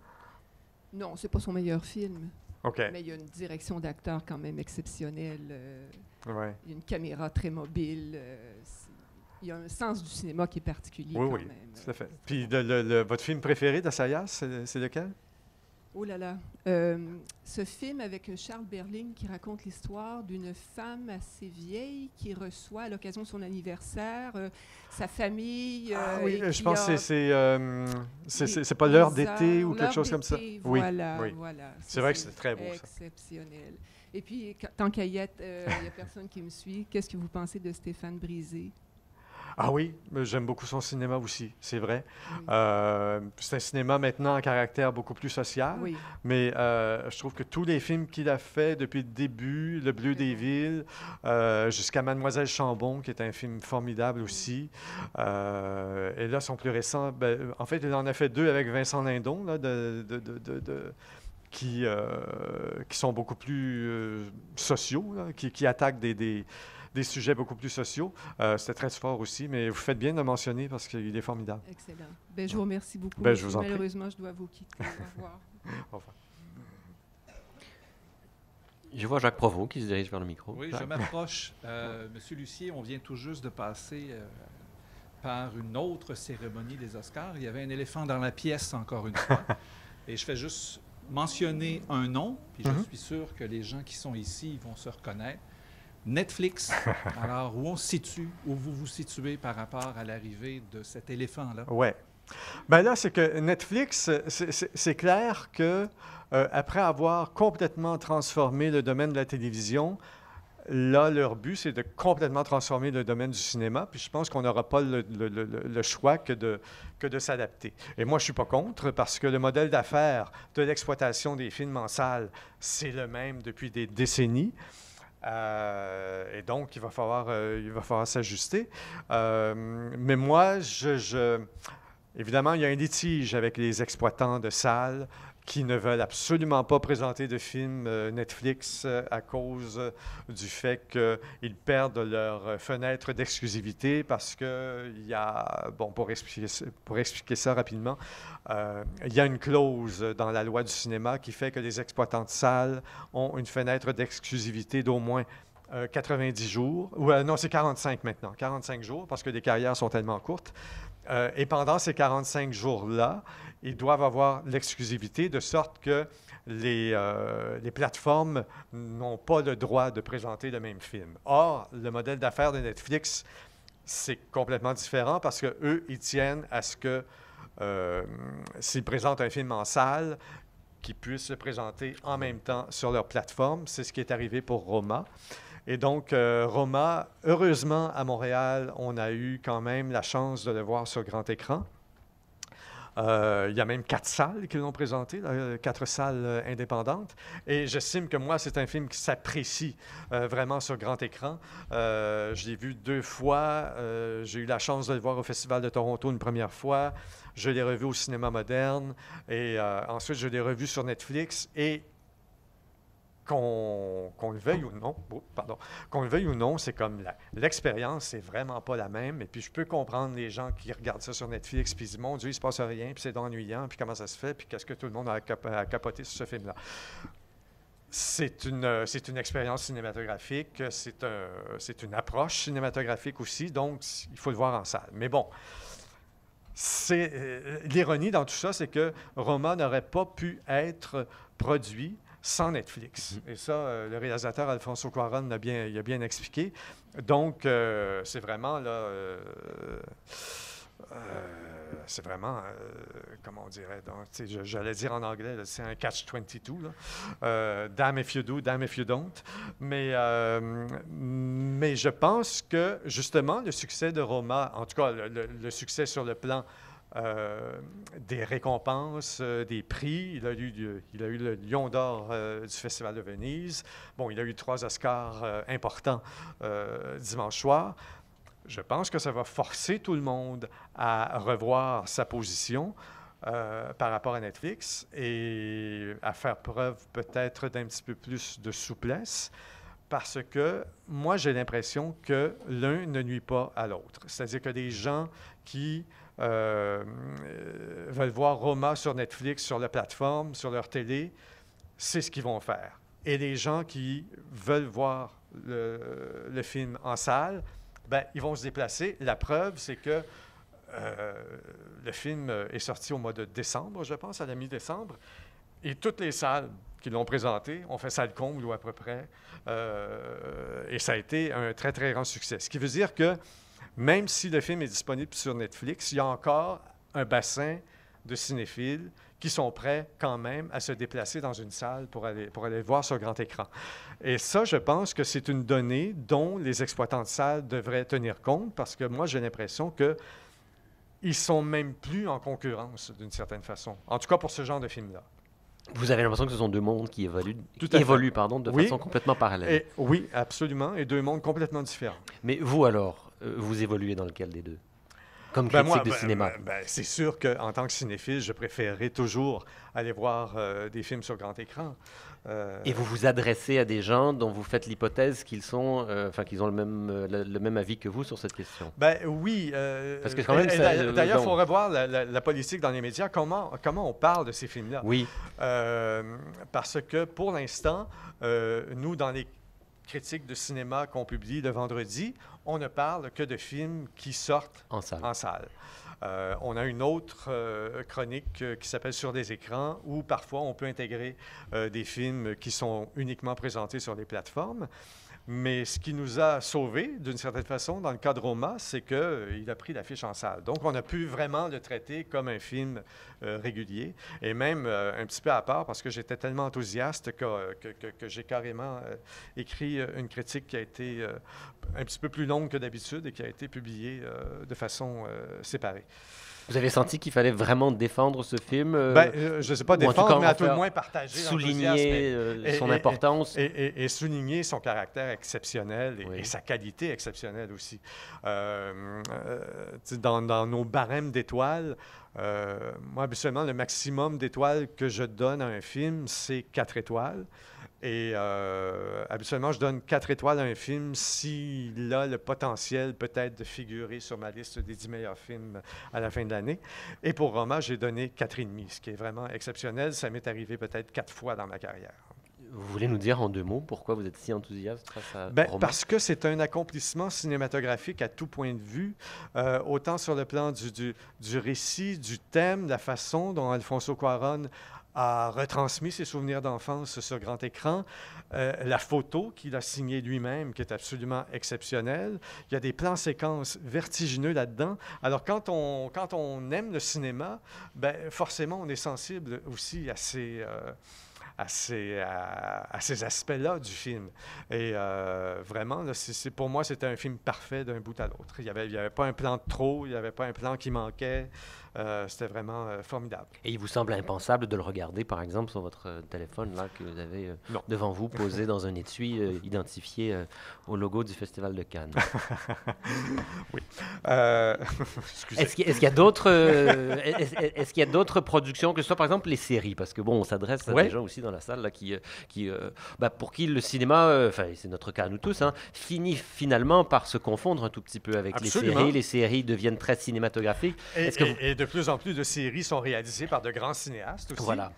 non, c'est pas son meilleur film. OK. Mais il y a une direction d'acteur quand même exceptionnelle. Ouais. Il y a une caméra très mobile. Il y a un sens du cinéma qui est particulier Oui, quand oui, même. tout à fait. Puis, votre film préféré d'Assayas, c'est lequel? Oh là là. Ce film avec Charles Berling qui raconte l'histoire d'une femme assez vieille qui reçoit à l'occasion de son anniversaire sa famille. Oui, je pense que c'est pas l'heure d'été ou quelque chose comme ça. Voilà, oui. voilà. C'est vrai que c'est très beau, ça. Exceptionnel. Et puis, tant qu'à y être, il n'y a personne qui me suit. Qu'est-ce que vous pensez de Stéphane Brisé? Ah oui, j'aime beaucoup son cinéma aussi, c'est vrai. Oui. C'est un cinéma maintenant à caractère beaucoup plus social, Oui. mais je trouve que tous les films qu'il a fait depuis le début, Le Bleu des villes, jusqu'à Mademoiselle Chambon, qui est un film formidable aussi, et là, son plus récent, en fait, il en a fait 2 avec Vincent Lindon, là, qui sont beaucoup plus sociaux, là, qui attaquent des sujets beaucoup plus sociaux. C'était très fort aussi, mais vous faites bien de le mentionner parce qu'il est formidable. Excellent. Je vous remercie beaucoup. Je vous en prie. Malheureusement, je dois vous quitter. Au revoir. Au revoir. Je vois Jacques Provost qui se dirige vers le micro. Oui, je m'approche. Monsieur Lucier, on vient tout juste de passer par une autre cérémonie des Oscars. Il y avait un éléphant dans la pièce, encore une fois. Et je fais juste mentionner un nom, puis je suis sûr que les gens qui sont ici vont se reconnaître. Netflix, alors où on se situe, où vous vous situez par rapport à l'arrivée de cet éléphant-là? Oui. Bien là, c'est que Netflix, c'est clair que après avoir complètement transformé le domaine de la télévision, là, leur but, c'est de complètement transformer le domaine du cinéma. Puis je pense qu'on n'aura pas le choix que de s'adapter. Et moi, je ne suis pas contre parce que le modèle d'affaires de l'exploitation des films en salle, c'est le même depuis des décennies. Et donc, il va falloir s'ajuster. Mais moi, évidemment, il y a un litige avec les exploitants de salles qui ne veulent absolument pas présenter de films Netflix à cause du fait qu'ils perdent leur fenêtre d'exclusivité parce qu'il y a, bon, pour expliquer ça rapidement, il y a une clause dans la loi du cinéma qui fait que les exploitants de salles ont une fenêtre d'exclusivité d'au moins 90 jours, ou non, c'est 45 maintenant, 45 jours, parce que les carrières sont tellement courtes. Et pendant ces 45 jours-là, ils doivent avoir l'exclusivité de sorte que les plateformes n'ont pas le droit de présenter le même film. Or, le modèle d'affaires de Netflix, c'est complètement différent parce qu'eux, ils tiennent à ce que s'ils présentent un film en salle, qu'ils puissent le présenter en même temps sur leur plateforme. C'est ce qui est arrivé pour Roma. Et donc, Roma, heureusement, à Montréal, on a eu quand même la chance de le voir sur grand écran. Il y a même 4 salles qui l'ont présenté, 4 salles indépendantes. Et j'estime que moi, c'est un film qui s'apprécie vraiment sur grand écran. Je l'ai vu 2 fois. J'ai eu la chance de le voir au Festival de Toronto une première fois. Je l'ai revu au cinéma moderne. Et ensuite, je l'ai revu sur Netflix. Et qu'on le veuille ou non, qu'on le veuille ou non, c'est comme l'expérience, c'est vraiment pas la même. Et puis, je peux comprendre les gens qui regardent ça sur Netflix, puis ils disent, mon Dieu, il se passe rien, puis c'est ennuyant, puis comment ça se fait, puis qu'est-ce que tout le monde a capoté sur ce film-là. C'est une expérience cinématographique, c'est une approche cinématographique aussi, donc il faut le voir en salle. Mais bon, l'ironie dans tout ça, c'est que Roma n'aurait pas pu être produit sans Netflix. Et ça, le réalisateur Alfonso Cuarón il a bien expliqué. Donc, c'est vraiment, là, c'est vraiment, comment on dirait, donc, j'allais dire en anglais, là, c'est un catch-22, là. Damn if you do, damn if you don't. Mais je pense que, justement, le succès de Roma, en tout cas, le succès sur le plan des récompenses, des prix. Il a eu le Lion d'or du Festival de Venise. Bon, il a eu 3 Oscars importants dimanche soir. Je pense que ça va forcer tout le monde à revoir sa position par rapport à Netflix et à faire preuve peut-être d'un petit peu plus de souplesse. Parce que moi, j'ai l'impression que l'un ne nuit pas à l'autre. C'est-à-dire que des gens qui veulent voir Roma sur Netflix, sur la plateforme, sur leur télé, c'est ce qu'ils vont faire. Et les gens qui veulent voir le film en salle, ben, ils vont se déplacer. La preuve, c'est que le film est sorti au mois de décembre, je pense, à la mi-décembre, et toutes les salles qui l'ont présenté ont fait salle comble ou à peu près, et ça a été un très, très grand succès. Ce qui veut dire que même si le film est disponible sur Netflix, il y a encore un bassin de cinéphiles qui sont prêts quand même à se déplacer dans une salle pour aller le voir sur grand écran. Et ça, je pense que c'est une donnée dont les exploitants de salles devraient tenir compte parce que moi, j'ai l'impression qu'ils ne sont même plus en concurrence d'une certaine façon. En tout cas, pour ce genre de film-là. Vous avez l'impression que ce sont 2 mondes qui évoluent de oui, façon complètement parallèle. Oui, absolument, et 2 mondes complètement différents. Mais vous alors, vous évoluez dans lequel des deux? Comme critique de cinéma. C'est sûr qu'en tant que cinéphile, je préférerais toujours aller voir des films sur grand écran. Et vous vous adressez à des gens dont vous faites l'hypothèse qu'ils ont le même avis que vous sur cette question. Oui. Parce que quand même, d'ailleurs, il faut revoir la politique dans les médias. Comment on parle de ces films-là? Oui. Parce que pour l'instant, nous, dans les critiques de cinéma qu'on publie le vendredi, on ne parle que de films qui sortent en salle. On a une autre chronique qui s'appelle « Sur des écrans » où parfois on peut intégrer des films qui sont uniquement présentés sur les plateformes. Mais ce qui nous a sauvés, d'une certaine façon, dans le cas de Roma, c'est qu'il a pris l'affiche en salle. Donc, on a pu vraiment le traiter comme un film régulier, et même un petit peu à part, parce que j'étais tellement enthousiaste que j'ai carrément écrit une critique qui a été un petit peu plus longue que d'habitude et qui a été publiée de façon séparée. Vous avez senti qu'il fallait vraiment défendre ce film Je ne sais pas ou en tout défendre, cas, mais à tout le moins partager souligner son importance. Et souligner son caractère exceptionnel Oui. et sa qualité exceptionnelle aussi. Dans nos barèmes d'étoiles, moi, habituellement, le maximum d'étoiles que je donne à un film, c'est 4 étoiles. Et habituellement, je donne 4 étoiles à un film s'il a le potentiel peut-être de figurer sur ma liste des 10 meilleurs films à la fin de l'année. Et pour Roma, j'ai donné 4,5, ce qui est vraiment exceptionnel. Ça m'est arrivé peut-être 4 fois dans ma carrière. Vous voulez nous dire en 2 mots pourquoi vous êtes si enthousiaste face à Roma? Parce que c'est un accomplissement cinématographique à tout point de vue, autant sur le plan du récit, du thème, de la façon dont Alfonso Cuarón a retransmis ses souvenirs d'enfance sur grand écran, la photo qu'il a signée lui-même, qui est absolument exceptionnelle. Il y a des plans-séquences vertigineux là-dedans. Alors, quand on aime le cinéma, forcément, on est sensible aussi à ces aspects-là du film. Et vraiment, là, pour moi, c'était un film parfait d'un bout à l'autre. Il n'y avait pas un plan de trop, il n'y avait pas un plan qui manquait. C'était vraiment formidable. Et il vous semble impensable de le regarder, par exemple, sur votre téléphone là, que vous avez devant vous, posé dans un étui identifié au logo du Festival de Cannes. Oui. Excusez. Est-ce qu'il y a d'autres productions, que ce soit par exemple les séries, parce que bon, on s'adresse à des gens aussi dans la salle là, pour qui le cinéma, c'est notre cas à nous tous, finit finalement par se confondre un tout petit peu avec Absolument. les séries. Les séries deviennent très cinématographiques. Et de plus en plus de séries sont réalisées par de grands cinéastes aussi. Voilà.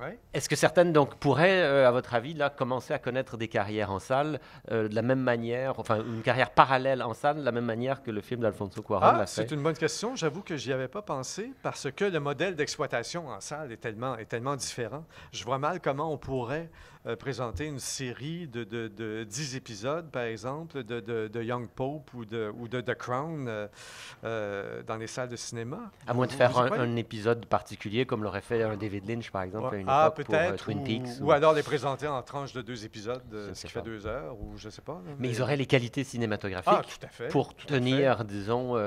Ouais. Est-ce que certaines donc pourraient, à votre avis, là, commencer à connaître des carrières en salle de la même manière, enfin une carrière parallèle en salle de la même manière que le film d'Alfonso Cuarón l'a fait? C'est une bonne question. J'avoue que j'y avais pas pensé parce que le modèle d'exploitation en salle est tellement différent. Je vois mal comment on pourrait présenter une série de 10 épisodes, par exemple, de Young Pope ou de The Crown dans les salles de cinéma. À moins de faire un épisode particulier, comme l'aurait fait un David Lynch, par exemple, à une époque pour Twin Peaks. Ou alors les présenter en tranches de 2 épisodes, ce qui fait 2 heures, ou je sais pas. Mais ils auraient les qualités cinématographiques pour tenir, disons,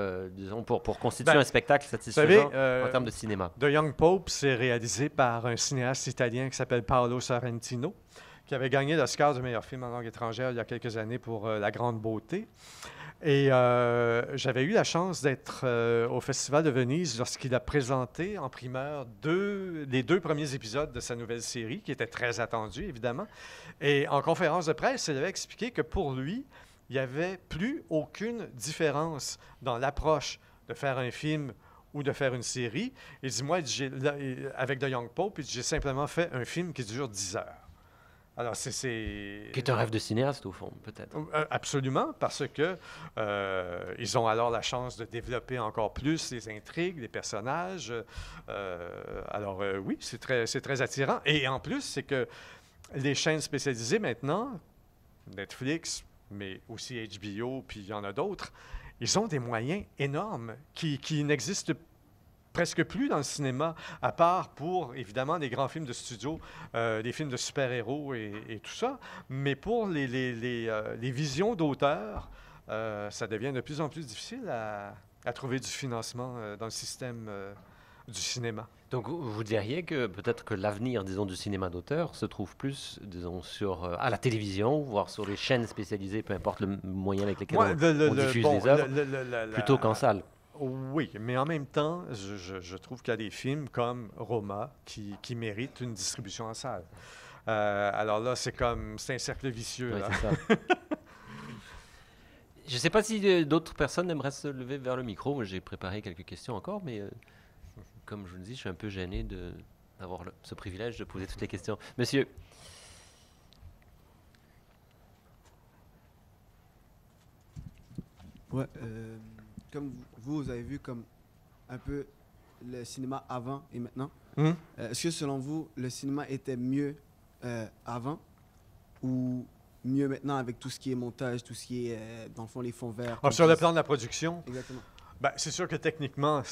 pour constituer un spectacle satisfaisant en termes de cinéma. The Young Pope, c'est réalisé par un cinéaste italien qui s'appelle Paolo Sorrentino, qui avait gagné l'Oscar du meilleur film en langue étrangère il y a quelques années pour La Grande Beauté. Et j'avais eu la chance d'être au Festival de Venise lorsqu'il a présenté en primeur les 2 premiers épisodes de sa nouvelle série, qui étaient très attendus, évidemment. Et en conférence de presse, il avait expliqué que pour lui, il n'y avait plus aucune différence dans l'approche de faire un film ou de faire une série. Il dit, moi, avec The Young Pope, j'ai simplement fait un film qui dure 10 heures. Alors, Qui est un rêve de cinéaste, au fond, peut-être. Absolument, parce que ils ont alors la chance de développer encore plus les intrigues, les personnages. Oui, c'est très attirant. Et en plus, c'est que les chaînes spécialisées maintenant, Netflix, mais aussi HBO, puis il y en a d'autres, ils ont des moyens énormes qui n'existent presque plus dans le cinéma, à part pour, évidemment, les grands films de studio, les films de super-héros et tout ça. Mais pour les visions d'auteurs, ça devient de plus en plus difficile à trouver du financement dans le système du cinéma. Donc, vous diriez que peut-être que l'avenir, disons, du cinéma d'auteur se trouve plus, disons, à la télévision, voire sur les chaînes spécialisées, peu importe le moyen avec lequel on diffuse les œuvres, plutôt qu'en salle. Oui, mais en même temps, je trouve qu'il y a des films comme Roma qui méritent une distribution en salle. Alors là, c'est un cercle vicieux. Oui, là. c'est ça. Je ne sais pas si d'autres personnes aimeraient se lever vers le micro. Moi, j'ai préparé quelques questions encore, mais comme je vous le dis, je suis un peu gêné d'avoir ce privilège de poser toutes les questions. Monsieur. Ouais, comme vous avez vu comme un peu le cinéma avant et maintenant. Est-ce que selon vous, le cinéma était mieux avant ou mieux maintenant avec tout ce qui est montage, tout ce qui est, dans le fond, les fonds verts. Ah, sur le plan de la production, Exactement. ben, c'est sûr que techniquement,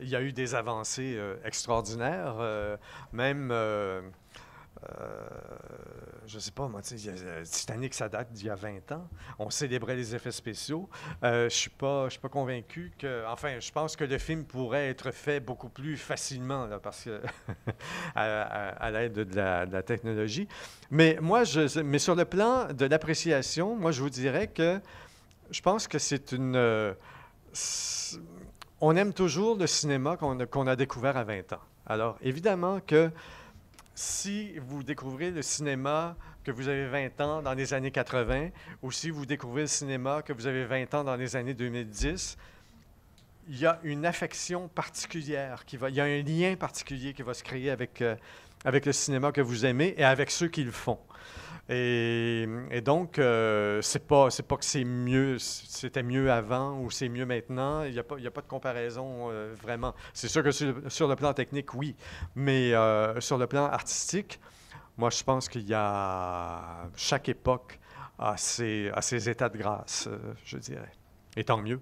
il y a eu des avancées extraordinaires. Même, je ne sais pas, moi, tu sais, Titanic, ça date d'il y a 20 ans. On célébrait les effets spéciaux. Je ne suis pas convaincu que... Enfin, je pense que le film pourrait être fait beaucoup plus facilement, là, parce que à l'aide de la technologie. Mais moi, mais sur le plan de l'appréciation, moi, je vous dirais que je pense que c'est une... on aime toujours le cinéma qu'on a découvert à 20 ans. Alors, évidemment que si vous découvrez le cinéma que vous avez 20 ans dans les années 80, ou si vous découvrez le cinéma que vous avez 20 ans dans les années 2010, il y a une affection particulière, il y a un lien particulier qui va se créer avec le cinéma que vous aimez et avec ceux qui le font. Et donc, c'est pas que c'était mieux avant ou c'est mieux maintenant. Il n'y a pas de comparaison vraiment. C'est sûr que sur le plan technique, oui. Mais sur le plan artistique, moi, je pense qu'il y a... Chaque époque a ses états de grâce, je dirais. Et tant mieux.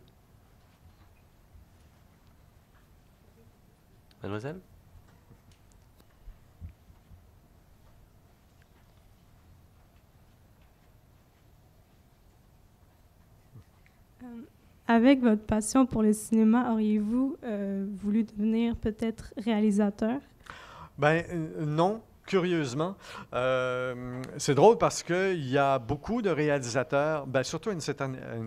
Mademoiselle? Avec votre passion pour le cinéma, auriez-vous voulu devenir peut-être réalisateur? Ben non, curieusement. C'est drôle parce qu'il y a beaucoup de réalisateurs, ben, surtout à une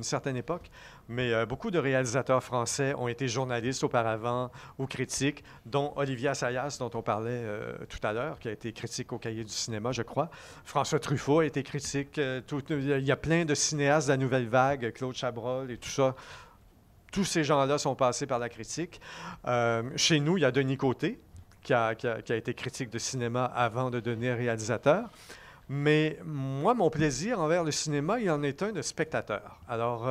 certaine époque, mais beaucoup de réalisateurs français ont été journalistes auparavant ou critiques, dont Olivier Assayas, dont on parlait tout à l'heure, qui a été critique au Cahier du cinéma, je crois. François Truffaut a été critique. Il y a plein de cinéastes de la Nouvelle Vague, Claude Chabrol et tout ça. Tous ces gens-là sont passés par la critique. Chez nous, il y a Denis Côté, qui a été critique de cinéma avant de devenir réalisateur. Mais moi, mon plaisir envers le cinéma, il en est un de spectateur. Alors,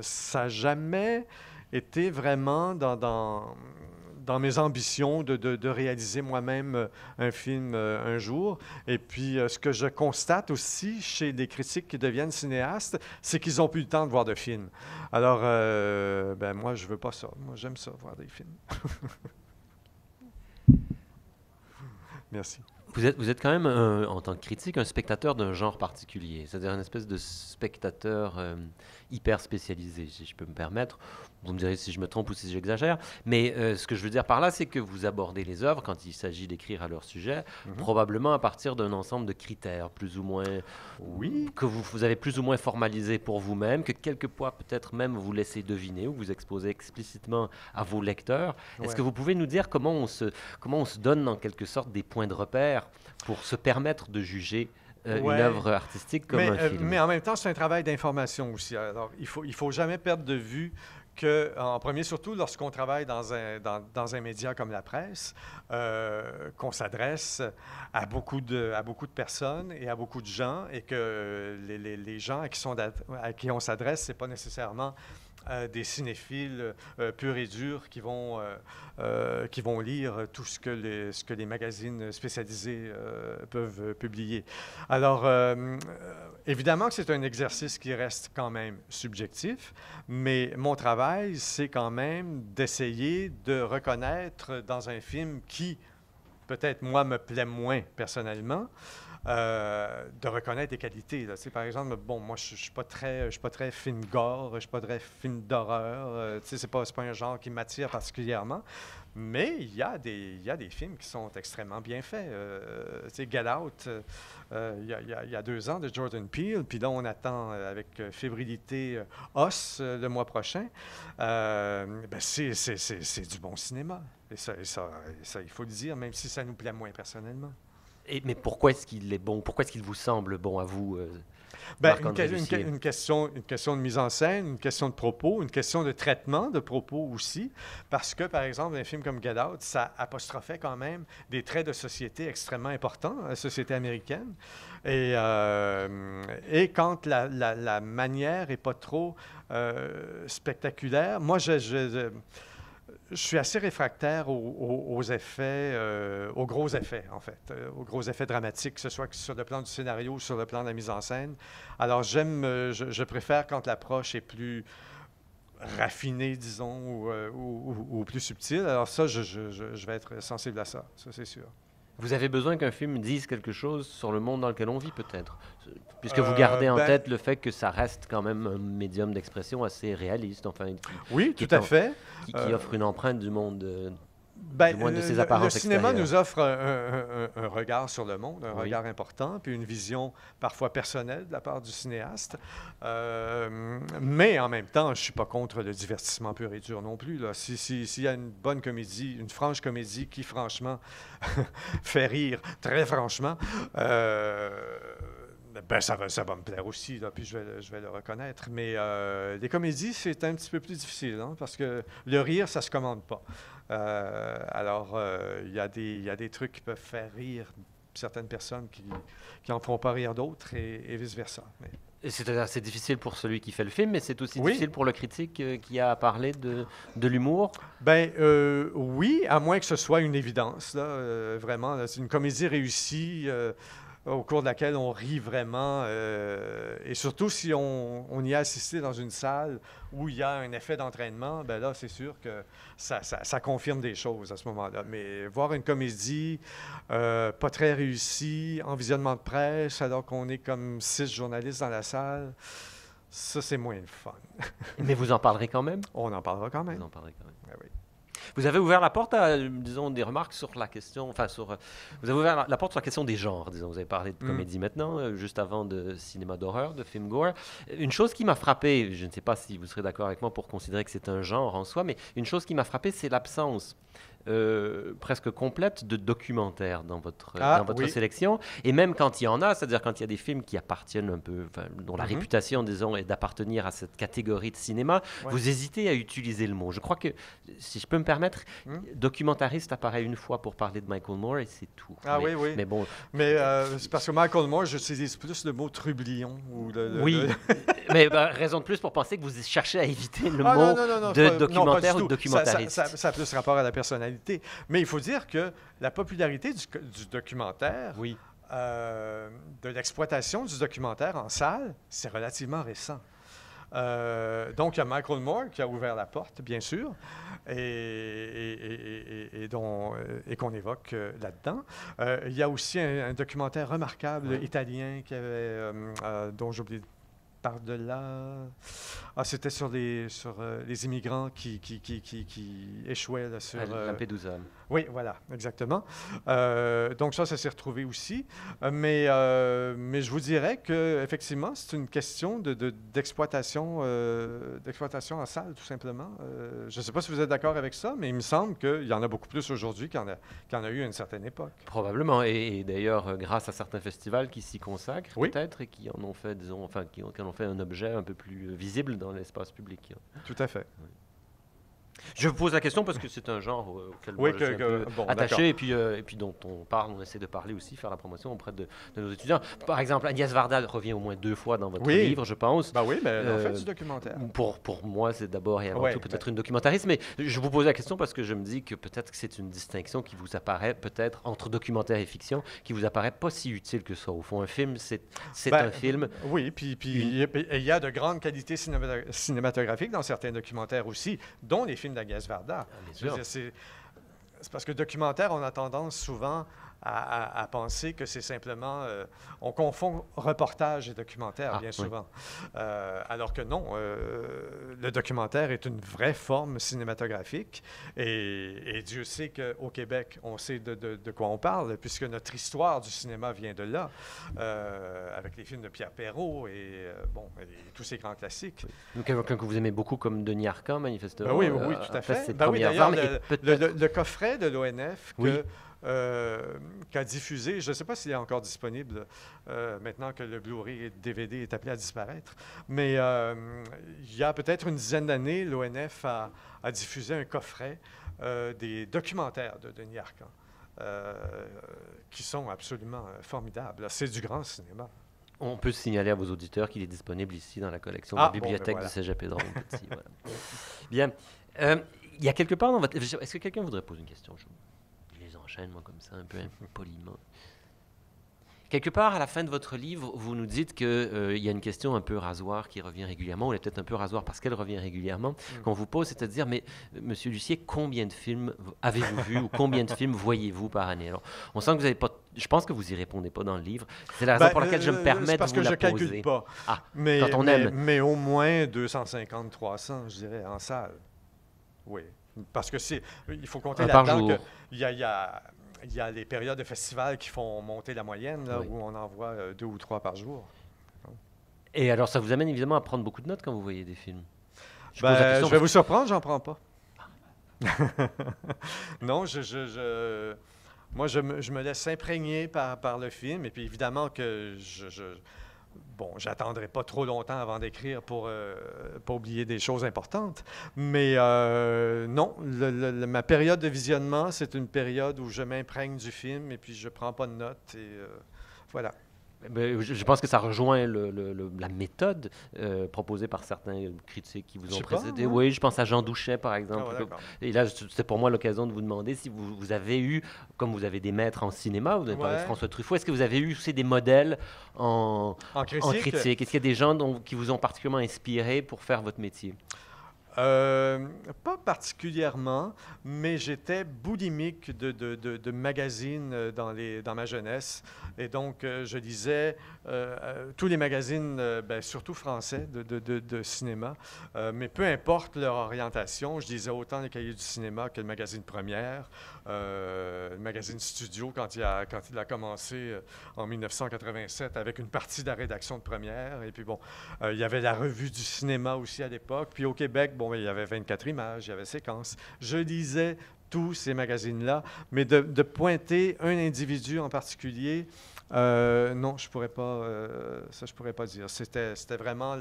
ça n'a jamais été vraiment dans mes ambitions de réaliser moi-même un film un jour. Et puis, ce que je constate aussi chez les critiques qui deviennent cinéastes, c'est qu'ils n'ont plus le temps de voir de films. Alors, ben, moi, je ne veux pas ça. Moi, j'aime ça, voir des films. Merci. Vous êtes quand même, en tant que critique, un spectateur d'un genre particulier, c'est-à-dire une espèce de spectateur hyper spécialisé, si je peux me permettre. Vous me direz si je me trompe ou si j'exagère, mais ce que je veux dire par là, c'est que vous abordez les œuvres, quand il s'agit d'écrire à leur sujet, probablement à partir d'un ensemble de critères, plus ou moins, Oui. que vous avez plus ou moins formalisé pour vous-même, que quelquefois peut-être même vous laissez deviner ou vous exposez explicitement à vos lecteurs. Est-ce que vous pouvez nous dire comment on se donne en quelque sorte des points de repère pour se permettre de juger une œuvre artistique comme un film? Mais en même temps, c'est un travail d'information aussi. Alors, il faut jamais perdre de vue que, en premier, surtout lorsqu'on travaille dans un média comme la presse, qu'on s'adresse à beaucoup de personnes et à beaucoup de gens, et que les gens à qui on s'adresse, c'est pas nécessairement des cinéphiles purs et durs qui vont lire tout ce que les magazines spécialisés peuvent publier. Alors, évidemment que c'est un exercice qui reste quand même subjectif, mais mon travail, c'est quand même d'essayer de reconnaître dans un film qui, peut-être, moi, me plaît moins personnellement, de reconnaître des qualités. Là. Par exemple, bon, moi, je ne suis pas très film gore, je ne suis pas très film d'horreur. Ce n'est pas un genre qui m'attire particulièrement. Mais il y a des films qui sont extrêmement bien faits. Get Out, il y a 2 ans, de Jordan Peele, puis là, on attend avec fébrilité Us le mois prochain. C'est du bon cinéma. Et ça, il faut le dire, même si ça nous plaît moins personnellement. Mais pourquoi est-ce qu'il est bon? Pourquoi est-ce qu'il vous semble bon à vous? Une question de mise en scène, une question de propos, une question de traitement de propos aussi. Parce que, par exemple, un film comme Get Out, ça apostrophait quand même des traits de société extrêmement importants, la société américaine. Et quand la manière n'est pas trop spectaculaire, moi, je suis assez réfractaire aux effets, aux gros effets, en fait, aux gros effets dramatiques, que ce soit sur le plan du scénario ou sur le plan de la mise en scène. Alors, je préfère quand l'approche est plus raffinée, disons, ou plus subtile. Alors ça, je vais être sensible à ça c'est sûr. Vous avez besoin qu'un film dise quelque chose sur le monde dans lequel on vit, peut-être, puisque vous gardez en tête le fait que ça reste quand même un médium d'expression assez réaliste, enfin, oui, tout à fait. Qui offre une empreinte du monde, du moins de ses apparences extérieures. Le cinéma nous offre un regard sur le monde, un regard important, puis une vision parfois personnelle de la part du cinéaste. Mais en même temps, je ne suis pas contre le divertissement pur et dur non plus. Là. S'il y a une bonne comédie, une franche comédie qui, franchement, fait rire, très franchement, ça va me plaire aussi, là, puis je vais le reconnaître. Mais les comédies, c'est un petit peu plus difficile, hein, parce que le rire, ça ne se commande pas. Alors, il y a des trucs qui peuvent faire rire certaines personnes qui n'en font pas rire d'autres, et vice-versa. Mais... C'est difficile pour celui qui fait le film, mais c'est aussi difficile pour le critique qui a parlé de l'humour? Oui, à moins que ce soit une évidence, là, vraiment. Là, c'est une comédie réussie au cours de laquelle on rit vraiment, et surtout si on y a assisté dans une salle où il y a un effet d'entraînement, ben là, c'est sûr que ça confirme des choses à ce moment-là. Mais voir une comédie pas très réussie, en visionnement de presse, alors qu'on est comme 6 journalistes dans la salle, ça, c'est moins fun. Mais vous en parlerez quand même? On en parlera quand même. Vous en parlerez quand même. Ben oui. Vous avez ouvert la porte à, disons, des remarques sur la question, vous avez ouvert la porte sur la question des genres, disons. Vous avez parlé de comédie maintenant, juste avant de cinéma d'horreur, de film gore. Une chose qui m'a frappé, je ne sais pas si vous serez d'accord avec moi pour considérer que c'est un genre en soi, mais une chose qui m'a frappé, c'est l'absence presque complète de documentaires dans votre sélection. Et même quand il y en a, c'est-à-dire quand il y a des films qui appartiennent un peu, dont la réputation, disons, est d'appartenir à cette catégorie de cinéma, vous hésitez à utiliser le mot. Je crois que, si je peux me permettre, documentariste apparaît une fois pour parler de Michael Moore et c'est tout. Oui. Mais bon. Mais c'est parce que Michael Moore, j'utilise plus le mot trublion. Mais raison de plus pour penser que vous cherchez à éviter le mot de documentaire ou de documentariste. Ça a plus rapport à la personnalité. Mais il faut dire que la popularité du documentaire, de l'exploitation du documentaire en salle, c'est relativement récent. Donc, il y a Michael Moore qui a ouvert la porte, bien sûr, et qu'on évoque là-dedans. Il y a aussi un documentaire remarquable italien dont j'ai oublié par-delà. C'était sur les immigrants qui échouaient là, sur Lampedusa. Oui, voilà, exactement. Donc ça s'est retrouvé aussi. Mais je vous dirais que effectivement, c'est une question d'exploitation en salle, tout simplement. Je ne sais pas si vous êtes d'accord avec ça, mais il me semble qu'il y en a beaucoup plus aujourd'hui qu'il y en a eu à une certaine époque. Probablement. Et d'ailleurs, grâce à certains festivals qui s'y consacrent, peut-être, et qui en ont fait, disons, qui en ont fait un objet un peu plus visible dans l'espace public. Tout à fait. Oui. Je vous pose la question parce que c'est un genre auquel je suis un peu attaché et puis dont on essaie de parler aussi, faire la promotion auprès de nos étudiants. Par exemple, Agnès Varda revient au moins 2 fois dans votre livre, je pense. Oui, mais elle en fait du documentaire. Pour moi, c'est d'abord et avant tout peut-être une documentariste, mais je vous pose la question parce que je me dis que peut-être que c'est une distinction qui vous apparaît peut-être entre documentaire et fiction, qui vous apparaît pas si utile que ça. Au fond, un film, c'est un film. Oui, puis il y a de grandes qualités cinématographiques dans certains documentaires aussi, dont les films d'Agnès Varda. C'est parce que documentaire, on a tendance souvent à penser que c'est simplement... on confond reportage et documentaire, bien souvent. Alors que non, le documentaire est une vraie forme cinématographique. Et Dieu sait qu'au Québec, on sait de quoi on parle, puisque notre histoire du cinéma vient de là, avec les films de Pierre Perrault et tous ces grands classiques. Donc, quelqu'un que vous aimez beaucoup comme Denis Arcand, manifestement. Oui, tout à fait. D'ailleurs, le coffret de l'ONF qu'a diffusé, je ne sais pas s'il est encore disponible maintenant que le Blu-ray et le DVD est appelé à disparaître, mais il y a peut-être une dizaine d'années, l'ONF a diffusé un coffret des documentaires de Denis Arcand qui sont absolument formidables. C'est du grand cinéma. On peut signaler à vos auditeurs qu'il est disponible ici dans la collection de la bibliothèque du Cégep Édouard Montpetit. Voilà. Bien. Il y a quelque part dans votre... Est-ce que quelqu'un voudrait poser une question? Je les enchaîne, moi, comme ça, un peu impoliment. Quelque part, à la fin de votre livre, vous nous dites qu'il y a une question un peu rasoir qui revient régulièrement, ou elle est peut-être un peu rasoir parce qu'elle revient régulièrement, qu'on vous pose, c'est-à-dire, mais Monsieur Lussier, combien de films avez-vous vu ou combien de films voyez-vous par année? Alors, on sent que vous n'avez pas... Je pense que vous n'y répondez pas dans le livre. C'est la raison pour laquelle je me permets de vous la poser. parce que je ne calcule pas. Ah, mais, quand on aime. Mais au moins 250, 300, je dirais, en salle. Oui. Parce que il faut compter là-dedans qu'il y a les périodes de festivals qui font monter la moyenne, là, où on en voit 2 ou 3 par jour. Et alors, ça vous amène évidemment à prendre beaucoup de notes quand vous voyez des films? Je vais vous surprendre, j'en prends pas. Non, moi, je me laisse imprégner par le film. Et puis, évidemment que j'attendrai pas trop longtemps avant d'écrire pour pas oublier des choses importantes. Mais non, ma période de visionnement, c'est une période où je m'imprègne du film et puis je prends pas de notes. Et voilà. Je pense que ça rejoint la méthode proposée par certains critiques qui vous ont précédé. Ouais. Oui, je pense à Jean Douchet, par exemple. Ah, et là, c'est pour moi l'occasion de vous demander si vous avez eu, comme vous avez des maîtres en cinéma, vous avez parlé de François Truffaut, est-ce que vous avez eu aussi des modèles en critique? Est-ce qu'il y a des gens qui vous ont particulièrement inspiré pour faire votre métier? Pas particulièrement, mais j'étais boulimique de magazines dans ma jeunesse. Et donc, je lisais tous les magazines, surtout français, de cinéma. Mais peu importe leur orientation, je lisais autant les cahiers du cinéma que le magazine Première, le magazine Studio, quand il a commencé en 1987 avec une partie de la rédaction de Première. Et puis bon, il y avait la revue du cinéma aussi à l'époque. Puis au Québec, il y avait 24 images, il y avait Séquences. Je lisais tous ces magazines-là, mais de pointer un individu en particulier, non, je pourrais pas. Ça, je pourrais pas dire. C'était vraiment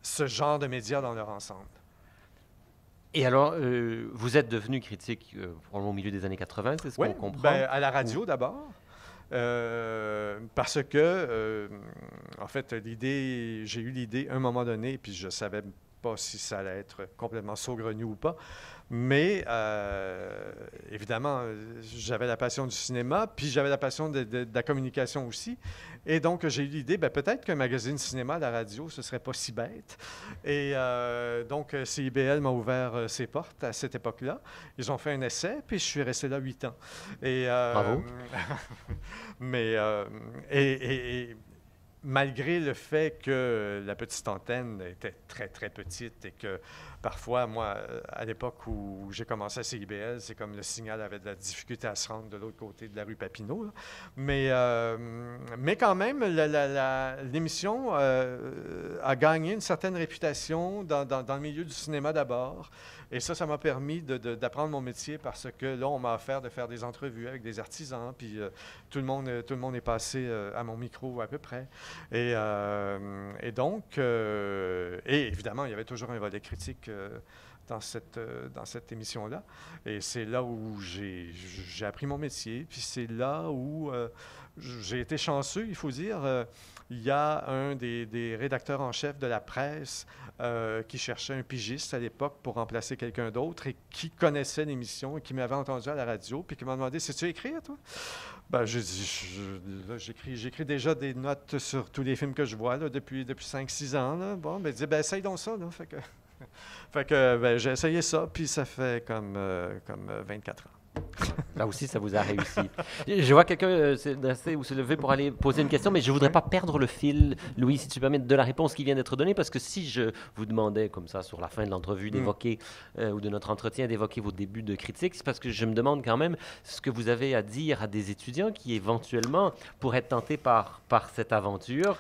ce genre de médias dans leur ensemble. Et alors, vous êtes devenu critique au milieu des années 80, c'est ce qu'on comprend? À la radio d'abord. Parce que, en fait, j'ai eu l'idée à un moment donné, puis je savais pas si ça allait être complètement saugrenu ou pas. Mais, évidemment, j'avais la passion du cinéma, puis j'avais la passion de la communication aussi. Et donc, j'ai eu l'idée, peut-être qu'un magazine cinéma à la radio, ce serait pas si bête. Et donc, CIBL m'a ouvert ses portes à cette époque-là. Ils ont fait un essai, puis je suis resté là 8 ans. Bravo. Mais, malgré le fait que la petite antenne était très, très petite et que parfois, moi, à l'époque où j'ai commencé à CIBL, c'est comme le signal avait de la difficulté à se rendre de l'autre côté de la rue Papineau. Là. Mais quand même, l'émission a gagné une certaine réputation dans le milieu du cinéma d'abord. Et ça m'a permis d'apprendre mon métier parce que là, on m'a offert de faire des entrevues avec des artisans, puis tout le monde est passé à mon micro à peu près. Et donc, et évidemment, il y avait toujours un volet critique dans cette émission-là. Et c'est là où j'ai appris mon métier, puis c'est là où j'ai été chanceux, il faut dire. Il y a un des rédacteurs en chef de la presse qui cherchait un pigiste à l'époque pour remplacer quelqu'un d'autre et qui connaissait l'émission et qui m'avait entendu à la radio puis qui m'a demandé « Sais-tu écrire, toi? » J'ai dit « J'écris déjà des notes sur tous les films que je vois là, depuis 5-6 ans. Là. » Bon, il dit « Essaye donc ça. » Fait que j'ai essayé ça, puis ça fait comme 24 ans. Là aussi, ça vous a réussi. Je vois quelqu'un se dresser ou se lever pour aller poser une question, mais je ne voudrais pas perdre le fil, Louis, si tu permets, de la réponse qui vient d'être donnée, parce que si je vous demandais, comme ça, sur la fin de l'entrevue, d'évoquer, ou de notre entretien, d'évoquer vos débuts de critique, c'est parce que je me demande quand même ce que vous avez à dire à des étudiants qui, éventuellement, pourraient être tentés par cette aventure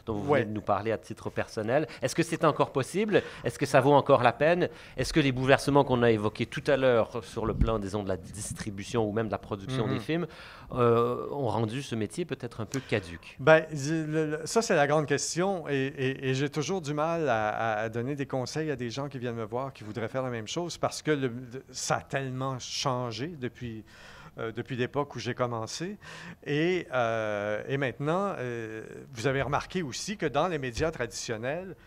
dont vous venez de nous parler à titre personnel. Est-ce que c'est encore possible? Est-ce que ça vaut encore la peine? Est-ce que les bouleversements qu'on a évoqués tout à l'heure sur le plan, disons, de la distribution ou même de la production des films ont rendu ce métier peut-être un peu caduc? Ça, c'est la grande question et j'ai toujours du mal à donner des conseils à des gens qui viennent me voir, qui voudraient faire la même chose parce que ça a tellement changé depuis l'époque où j'ai commencé. Et maintenant, vous avez remarqué aussi que dans les médias traditionnels,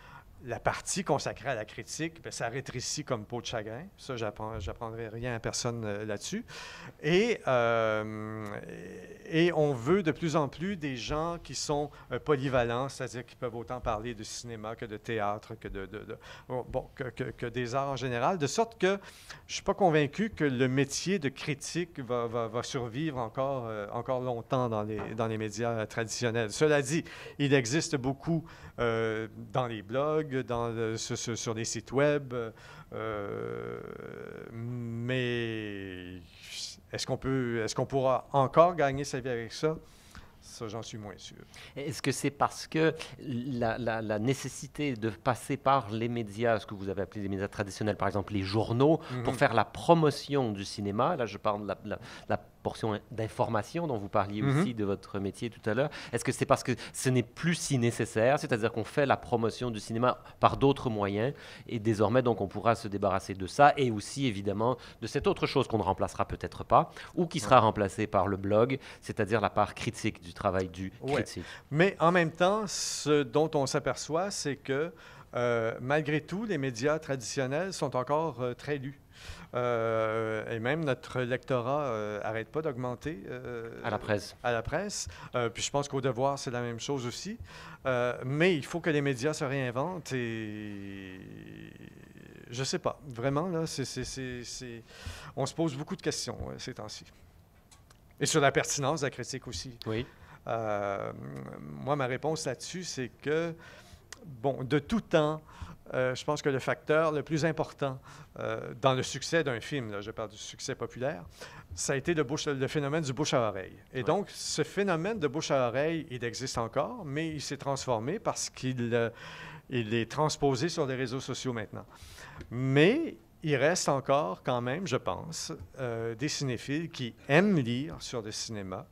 la partie consacrée à la critique, bien, ça rétrécit comme peau de chagrin. Ça, j'apprendrai rien à personne là-dessus. Et on veut de plus en plus des gens qui sont polyvalents, c'est-à-dire qui peuvent autant parler de cinéma que de théâtre, que des arts en général, de sorte que je ne suis pas convaincu que le métier de critique va survivre encore longtemps dans les médias traditionnels. Cela dit, il existe beaucoup dans les blogs, sur les sites web, mais est-ce qu'on pourra encore gagner sa vie avec ça? Ça, j'en suis moins sûr. Est-ce que c'est parce que la nécessité de passer par les médias, ce que vous avez appelé les médias traditionnels, par exemple les journaux, pour faire la promotion du cinéma, là je parle de la portion d'information dont vous parliez aussi de votre métier tout à l'heure, est-ce que c'est parce que ce n'est plus si nécessaire, c'est-à-dire qu'on fait la promotion du cinéma par d'autres moyens et désormais donc on pourra se débarrasser de ça et aussi évidemment de cette autre chose qu'on ne remplacera peut-être pas ou qui sera remplacée par le blog, c'est-à-dire la part critique du travail du critique. Mais en même temps, ce dont on s'aperçoit, c'est que malgré tout, les médias traditionnels sont encore très lus. Et même notre lectorat n'arrête pas d'augmenter à la presse. Puis je pense qu'au devoir, c'est la même chose aussi. Mais il faut que les médias se réinventent et je ne sais pas. Vraiment, là, on se pose beaucoup de questions ces temps-ci. Et sur la pertinence de la critique aussi. Oui. Moi, ma réponse là-dessus, c'est que, bon, de tout temps, je pense que le facteur le plus important dans le succès d'un film, là, je parle du succès populaire, ça a été le phénomène du bouche à oreille. Et donc, ce phénomène de bouche à oreille, il existe encore, mais il s'est transformé parce qu'il est transposé sur les réseaux sociaux maintenant. Mais il reste encore quand même, je pense, des cinéphiles qui aiment lire sur le cinéma,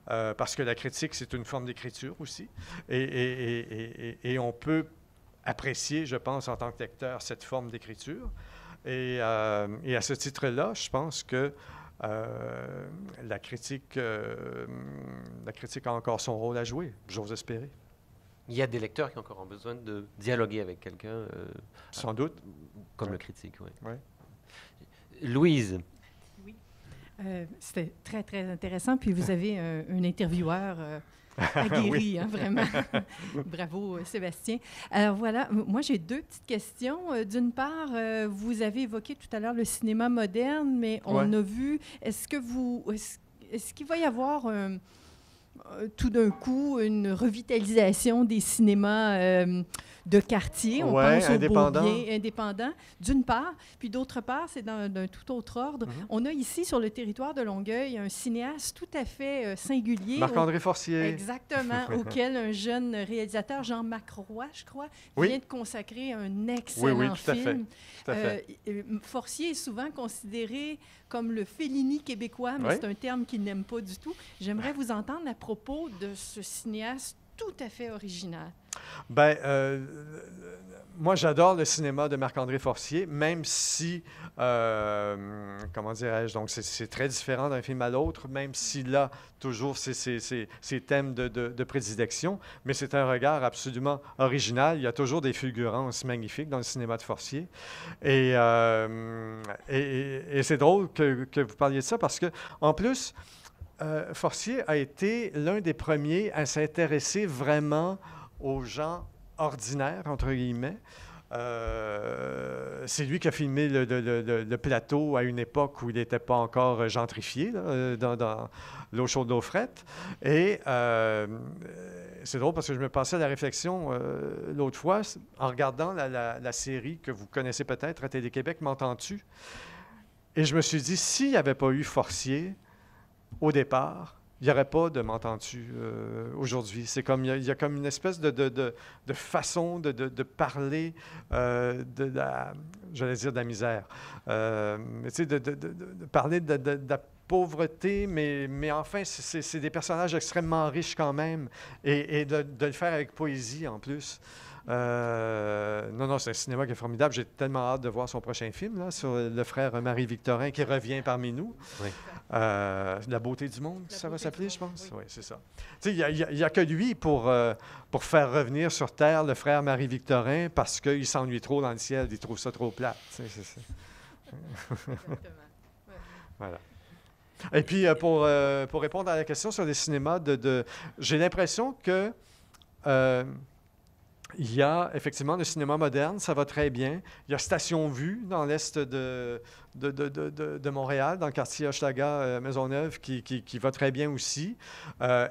parce que la critique, c'est une forme d'écriture aussi. Et on peut apprécier, je pense, en tant que lecteur, cette forme d'écriture. Et à ce titre-là, je pense que la critique a encore son rôle à jouer, j'ose espérer. Il y a des lecteurs qui ont encore besoin de dialoguer avec quelqu'un. Sans doute. Comme le critique, oui. Ouais. Louise. Oui. C'était très, très intéressant. Puis vous avez un intervieweur aguerri, oui. Hein, vraiment. Bravo, Sébastien. Alors voilà, moi j'ai deux petites questions. D'une part, vous avez évoqué tout à l'heure le cinéma moderne, mais on a vu, est-ce qu'il va y avoir tout d'un coup une revitalisation des cinémas de quartier, on pense aux Beaubien indépendants, d'une part. Puis d'autre part, c'est d'un tout autre ordre. On a ici, sur le territoire de Longueuil, un cinéaste tout à fait singulier. Marc-André Forcier. Exactement, auquel un jeune réalisateur, Jean-Marc Roy, je crois, vient de consacrer un excellent film. Tout à fait. Forcier est souvent considéré comme le Fellini québécois, mais c'est un terme qu'il n'aime pas du tout. J'aimerais vous entendre à propos de ce cinéaste tout à fait original. Bien, moi, j'adore le cinéma de Marc-André Forcier, même si, comment dirais-je, donc c'est très différent d'un film à l'autre, même s'il a toujours ses thèmes de prédilection, mais c'est un regard absolument original. Il y a toujours des fulgurances magnifiques dans le cinéma de Forcier. Et c'est drôle que vous parliez de ça parce que, en plus, Forcier a été l'un des premiers à s'intéresser vraiment aux gens ordinaires, entre guillemets. C'est lui qui a filmé le plateau à une époque où il n'était pas encore gentrifié, là, dans l'eau chaude, l'eau frette. Et c'est drôle parce que je me passais à la réflexion l'autre fois, en regardant la série que vous connaissez peut-être à Télé-Québec, M'entends-tu? Et je me suis dit, s'il n'y avait pas eu Forcier, au départ, il n'y aurait pas de M'entends-tu aujourd'hui. C'est comme, il y a comme une espèce de façon de parler j'allais dire de la misère. Tu sais, de parler de la pauvreté, mais enfin, c'est des personnages extrêmement riches quand même, et de le faire avec poésie en plus. Non, c'est un cinéma qui est formidable. J'ai tellement hâte de voir son prochain film là, sur le frère Marie-Victorin qui revient parmi nous. Oui. La beauté du monde, La ça va beauté s'appeler, du je monde, pense. oui. Oui, c'est ça. Tu sais, il n'y a que lui pour faire revenir sur Terre le frère Marie-Victorin parce qu'il s'ennuie trop dans le ciel, il trouve ça trop plat. Tu sais, c'est ça. Voilà. Et puis, pour répondre à la question sur les cinémas, j'ai l'impression que il y a effectivement le cinéma moderne, ça va très bien. Il y a Station Vue dans l'est de Montréal, dans le quartier Hochelaga, Maisonneuve, qui va très bien aussi.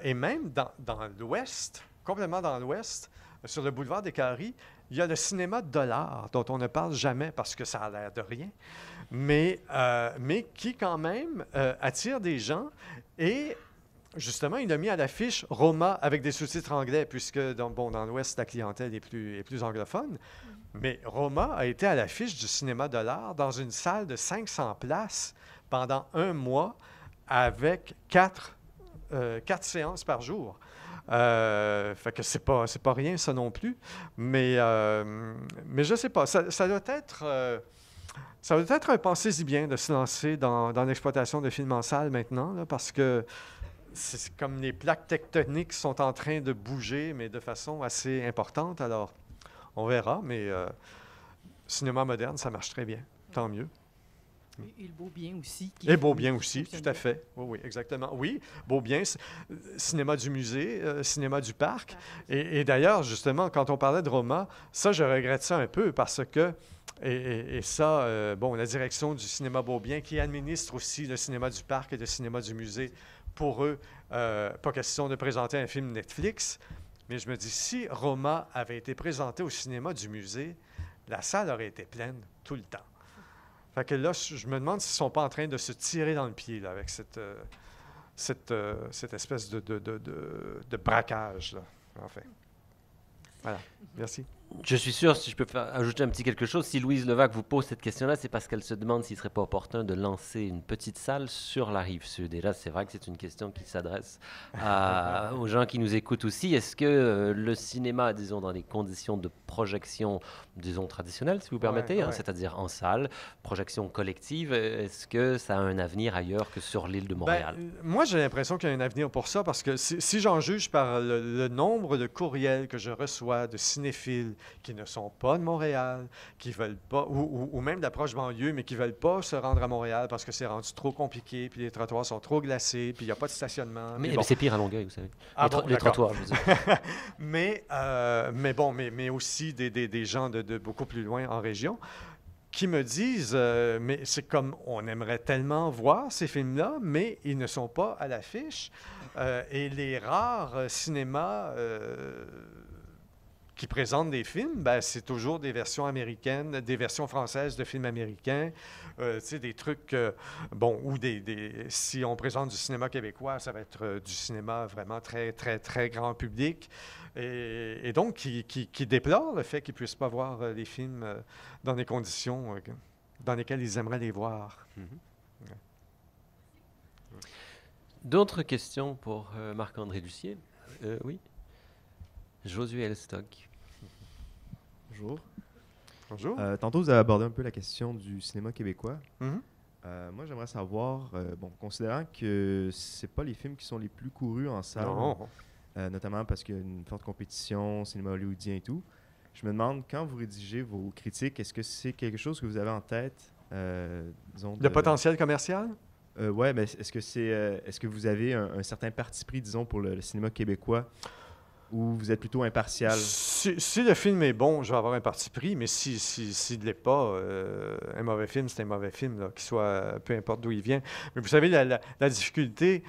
Et même dans l'ouest, complètement dans l'ouest, sur le boulevard des Caries, il y a le cinéma de $, dont on ne parle jamais parce que ça a l'air de rien, mais qui quand même attire des gens. Et justement, il a mis à l'affiche Roma avec des sous-titres anglais, puisque dans l'Ouest, la clientèle est plus anglophone. Mais Roma a été à l'affiche du cinéma de l'art dans une salle de 500 places pendant 1 mois avec 4 séances par jour. Fait que c'est pas rien, ça non plus. Mais je sais pas, ça doit être... ça doit être un pensez-y bien de se lancer dans l'exploitation de films en salle maintenant, là, parce que c'est comme les plaques tectoniques sont en train de bouger, mais de façon assez importante. Alors, on verra, mais cinéma moderne, ça marche très bien. Tant mieux. Et le Beau-Bien aussi. Et Beau-Bien aussi, tout à fait. Oui, exactement. Oui, Beau-Bien, cinéma du musée, cinéma du parc. Et d'ailleurs, justement, quand on parlait de Roma, ça, je regrette ça un peu parce que, et ça, la direction du cinéma Beau-Bien, qui administre aussi le cinéma du parc et le cinéma du musée, pour eux, pas question de présenter un film Netflix, mais je me dis, si Roma avait été présenté au cinéma du musée, la salle aurait été pleine tout le temps. Fait que là, je me demande s'ils ne sont pas en train de se tirer dans le pied là, avec cette espèce de braquage, là, en fait. Voilà. Merci. Je suis sûr, si je peux ajouter un petit quelque chose, si Louise Levac vous pose cette question-là, c'est parce qu'elle se demande s'il ne serait pas opportun de lancer une petite salle sur la rive sud. Et là, c'est vrai que c'est une question qui s'adresse aux gens qui nous écoutent aussi. Est-ce que le cinéma, disons, dans des conditions de projection, disons, traditionnelles, si vous permettez, c'est-à-dire en salle, projection collective, est-ce que ça a un avenir ailleurs que sur l'île de Montréal? Moi, j'ai l'impression qu'il y a un avenir pour ça, parce que si j'en juge par le nombre de courriels que je reçois de cinéphiles qui ne sont pas de Montréal, qui veulent pas, ou même d'approche banlieue, mais qui veulent pas se rendre à Montréal parce que c'est rendu trop compliqué, puis les trottoirs sont trop glacés, puis il n'y a pas de stationnement. Mais c'est pire à Longueuil, vous savez. Les d'accord. trottoirs, je veux dire. mais aussi des gens de beaucoup plus loin en région qui me disent, mais c'est comme, on aimerait tellement voir ces films-là, mais ils ne sont pas à l'affiche. Et les rares cinémas qui présentent des films, c'est toujours des versions américaines, des versions françaises de films américains, tu sais, des trucs, ou si on présente du cinéma québécois, ça va être du cinéma vraiment très, très, très grand public, et donc qui déplorent le fait qu'ils ne puissent pas voir les films dans des conditions dans lesquelles ils aimeraient les voir. Mm-hmm. D'autres questions pour Marc-André Lucier? Oui. Josué Elstock. Bonjour. Bonjour. Tantôt, vous avez abordé un peu la question du cinéma québécois. Mm-hmm. Moi, j'aimerais savoir, considérant que c'est pas les films qui sont les plus courus en salle, notamment parce qu'il y a une forte compétition, cinéma hollywoodien et tout, je me demande, quand vous rédigez vos critiques, est-ce que c'est quelque chose que vous avez en tête, disons... Le potentiel commercial? Oui, mais est-ce que vous avez un certain parti pris, disons, pour le cinéma québécois, ou vous êtes plutôt impartial? Si le film est bon, je vais avoir un parti pris, mais s'il ne l'est pas, un mauvais film, c'est un mauvais film, là, qu'il soit, peu importe d'où il vient. Mais vous savez, la difficulté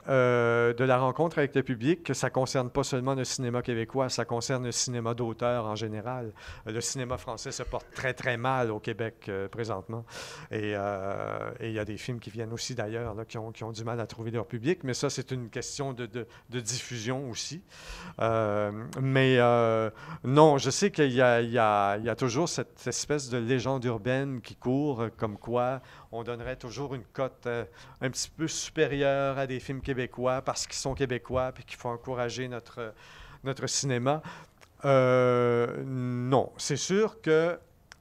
de la rencontre avec le public, que ça ne concerne pas seulement le cinéma québécois, ça concerne le cinéma d'auteur en général. Le cinéma français se porte très, très mal au Québec présentement. Et il y a des films qui viennent aussi d'ailleurs, là, qui ont du mal à trouver leur public, mais ça, c'est une question de diffusion aussi. Non, je sais qu'il y a toujours cette espèce de légende urbaine qui court, comme quoi on donnerait toujours une cote un petit peu supérieure à des films québécois parce qu'ils sont québécois et qu'il faut encourager notre cinéma. Non. C'est sûr que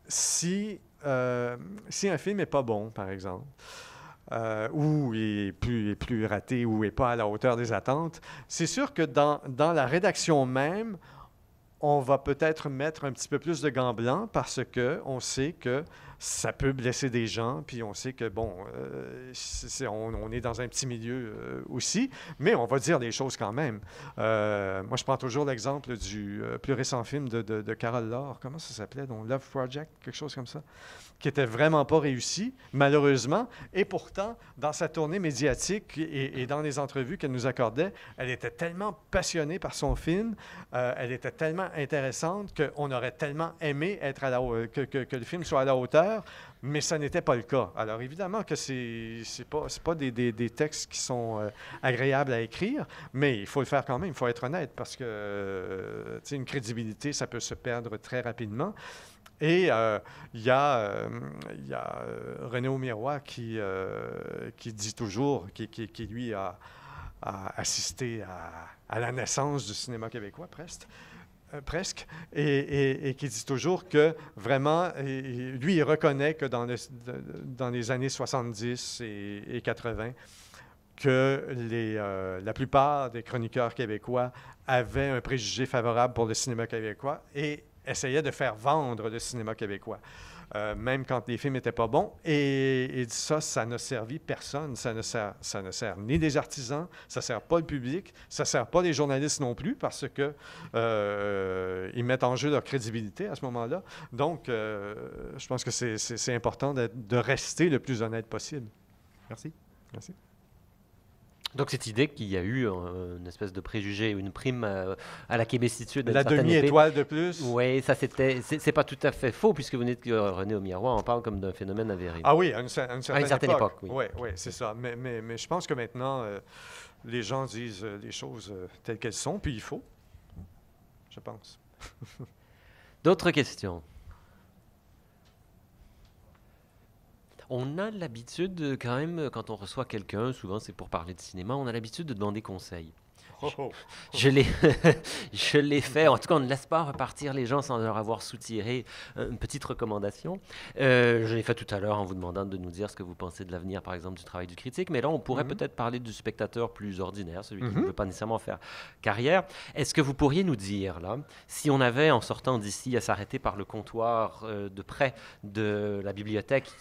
si un film n'est pas bon, par exemple, ou est plus raté, ou n'est pas à la hauteur des attentes, c'est sûr que dans la rédaction même, on va peut-être mettre un petit peu plus de gants blancs parce qu'on sait que ça peut blesser des gens, puis on sait que, bon, on est dans un petit milieu aussi, mais on va dire des choses quand même. Moi, je prends toujours l'exemple du plus récent film de Carol Laure. Comment ça s'appelait? Donc, Love Project, quelque chose comme ça, qui était vraiment pas réussi, malheureusement. Et pourtant, dans sa tournée médiatique et dans les entrevues qu'elle nous accordait, elle était tellement passionnée par son film, elle était tellement intéressante qu'on aurait tellement aimé être que le film soit à la hauteur, mais ça n'était pas le cas. Alors, évidemment que c'est pas des textes qui sont agréables à écrire, mais il faut le faire quand même, il faut être honnête, parce que une crédibilité, ça peut se perdre très rapidement. Et il y a René Aumirois qui dit toujours, qui lui a assisté à la naissance du cinéma québécois, presque, et qui dit toujours que vraiment, lui, il reconnaît que dans les années 70 et 80, que la plupart des chroniqueurs québécois avaient un préjugé favorable pour le cinéma québécois et essayaient de faire vendre le cinéma québécois, même quand les films n'étaient pas bons. Et ça n'a servi personne. Ça ne sert ni les artisans, ça ne sert pas le public, ça ne sert pas les journalistes non plus, parce que ils mettent en jeu leur crédibilité à ce moment-là. Donc, je pense que c'est important de rester le plus honnête possible. Merci. Merci. Donc, cette idée qu'il y a eu une espèce de préjugé, une prime à la québécitude. La demi-étoile de plus. Oui, ça c'est pas tout à fait faux, puisque vous dites que René Aumirois en parle comme d'un phénomène avéré. Ah oui, à une certaine époque. Oui, c'est ça. Mais je pense que maintenant, les gens disent les choses telles qu'elles sont, puis il faut, je pense. D'autres questions? On a l'habitude, quand même, quand on reçoit quelqu'un, souvent c'est pour parler de cinéma, on a l'habitude de demander conseil. Je l'ai fait. En tout cas, on ne laisse pas repartir les gens sans leur avoir soutiré une petite recommandation. Je l'ai fait tout à l'heure en vous demandant de nous dire ce que vous pensez de l'avenir, par exemple, du travail du critique. Mais là, on pourrait peut-être parler du spectateur plus ordinaire, celui qui ne veut pas nécessairement faire carrière. Est-ce que vous pourriez nous dire, là, si on avait, en sortant d'ici, à s'arrêter par le comptoir de près de la bibliothèque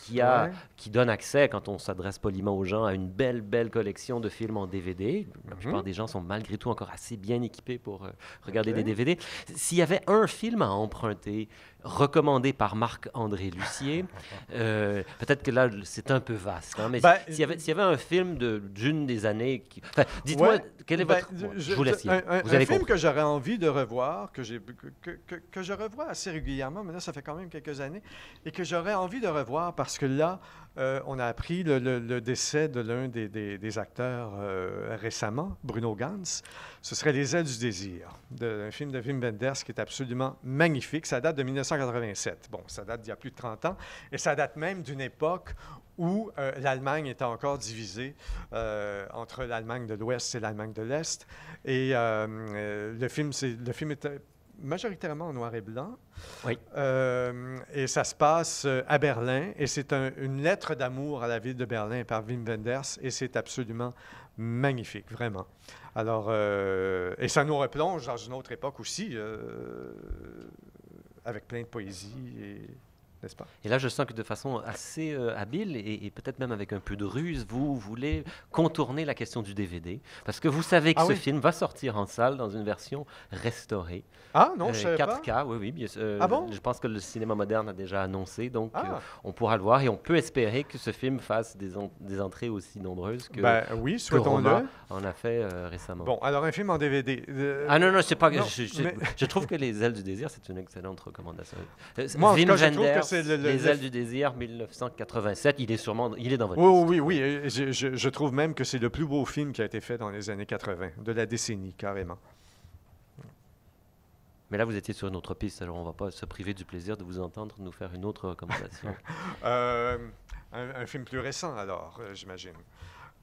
qui donne accès, quand on s'adresse poliment aux gens, à une belle collection de films en DVD. La plupart des gens sont malgré tout encore assez bien équipés pour regarder des DVD. S'il y avait un film à emprunter, recommandé par Marc-André Lucier, peut-être que là, c'est un peu vaste, hein, mais s'il y avait un film d'une des années... dites-moi, quel est votre... je vous laisse. Vous avez un film que j'aurais envie de revoir, que je revois assez régulièrement, mais là, ça fait quand même quelques années, et que j'aurais envie de revoir parce que là, on a appris le décès de l'un des acteurs récemment, Bruno Ganz. Ce serait Les ailes du désir, un film de Wim Wenders qui est absolument magnifique. Ça date de 1987. Bon, ça date d'il y a plus de 30 ans. Et ça date même d'une époque où l'Allemagne était encore divisée entre l'Allemagne de l'Ouest et l'Allemagne de l'Est. Et le film était majoritairement en noir et blanc. Oui. Et ça se passe à Berlin. Et c'est une lettre d'amour à la ville de Berlin par Wim Wenders. Et c'est absolument magnifique, vraiment. Alors, et ça nous replonge dans une autre époque aussi, avec plein de poésie, n'est-ce pas? Et là, je sens que de façon assez habile et peut-être même avec un peu de ruse, vous voulez contourner la question du DVD, parce que vous savez que ce film va sortir en salle dans une version restaurée. Ah non, je savais 4K, pas. Oui. Ah bon? Je pense que le cinéma moderne a déjà annoncé, donc on pourra le voir et on peut espérer que ce film fasse des entrées aussi nombreuses que, oui, que Roma souhaitons-le. en a fait récemment. Bon, alors un film en DVD. Non, c'est pas. Non, je trouve que Les ailes du désir, c'est une excellente recommandation. Moi, en tout Wim cas, je trouve que Wenders, c'est Les ailes du désir, 1987. Il est dans votre liste. Oui. Je trouve même que c'est le plus beau film qui a été fait dans les années 80, de la décennie, carrément. Mais là, vous étiez sur une autre piste, alors on ne va pas se priver du plaisir de vous entendre nous faire une autre recommandation. Un film plus récent, alors, j'imagine.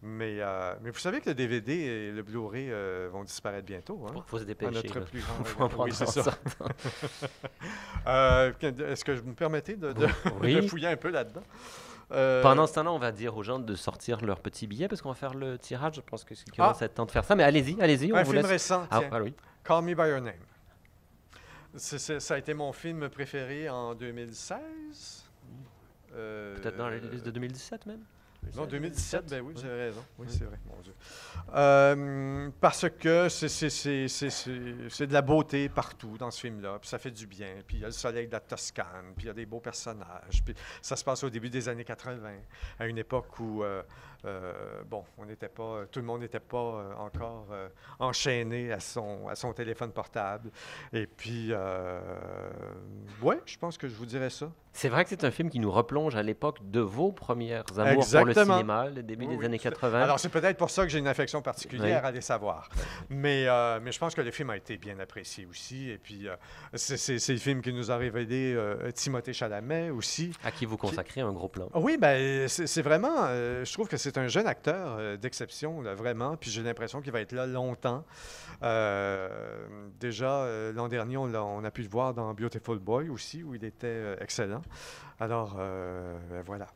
Mais vous savez que le DVD et le Blu-ray vont disparaître bientôt. Hein? Faut se À dépêcher. notre là. plus Faut grand en prendre oui, c'est en ça. sortant. Est-ce que vous me permettez de Oui. fouiller un peu là-dedans? Pendant ce temps-là, on va dire aux gens de sortir leurs petits billets parce qu'on va faire le tirage. Je pense que c'est Ah. le temps de faire ça. Mais allez-y, on un vous film laisse. récent, Ah, tiens. oui. Call Me By Your Name. Ça a été mon film préféré en 2016. Peut-être dans la liste de 2017 même. Non, 2017, ben oui, vous avez raison. Oui, Oui. c'est vrai, mon Dieu. Parce que c'est de la beauté partout dans ce film-là, puis ça fait du bien, puis il y a le soleil de la Toscane, puis il y a des beaux personnages, puis ça se passe au début des années 80, à une époque où, on n'était pas, tout le monde n'était pas encore enchaîné à son téléphone portable. Et puis, ouais, je pense que je vous dirais ça. C'est vrai que c'est un film qui nous replonge à l'époque de vos premières amours pour le Exactement. cinéma, le début Oui, des années tout à fait. 80. Alors, c'est peut-être pour ça que j'ai une affection particulière, Oui. allez savoir. Mais je pense que le film a été bien apprécié aussi. Et puis, c'est le film qui nous a révélé Timothée Chalamet aussi. À qui vous consacrez un gros plan. Oui, ben c'est vraiment, je trouve que c'est un jeune acteur d'exception, là, vraiment. Puis j'ai l'impression qu'il va être là longtemps. Déjà, l'an dernier, on a pu le voir dans Beautiful Boy aussi, où il était excellent. Alors, voilà.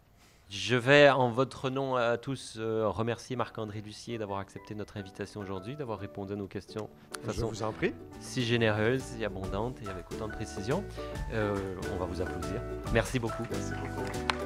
Je vais, en votre nom à tous, remercier Marc-André Lucier d'avoir accepté notre invitation aujourd'hui, d'avoir répondu à nos questions de Je façon vous en prie. si généreuse et abondante et avec autant de précision. On va vous applaudir. Merci beaucoup. Merci beaucoup.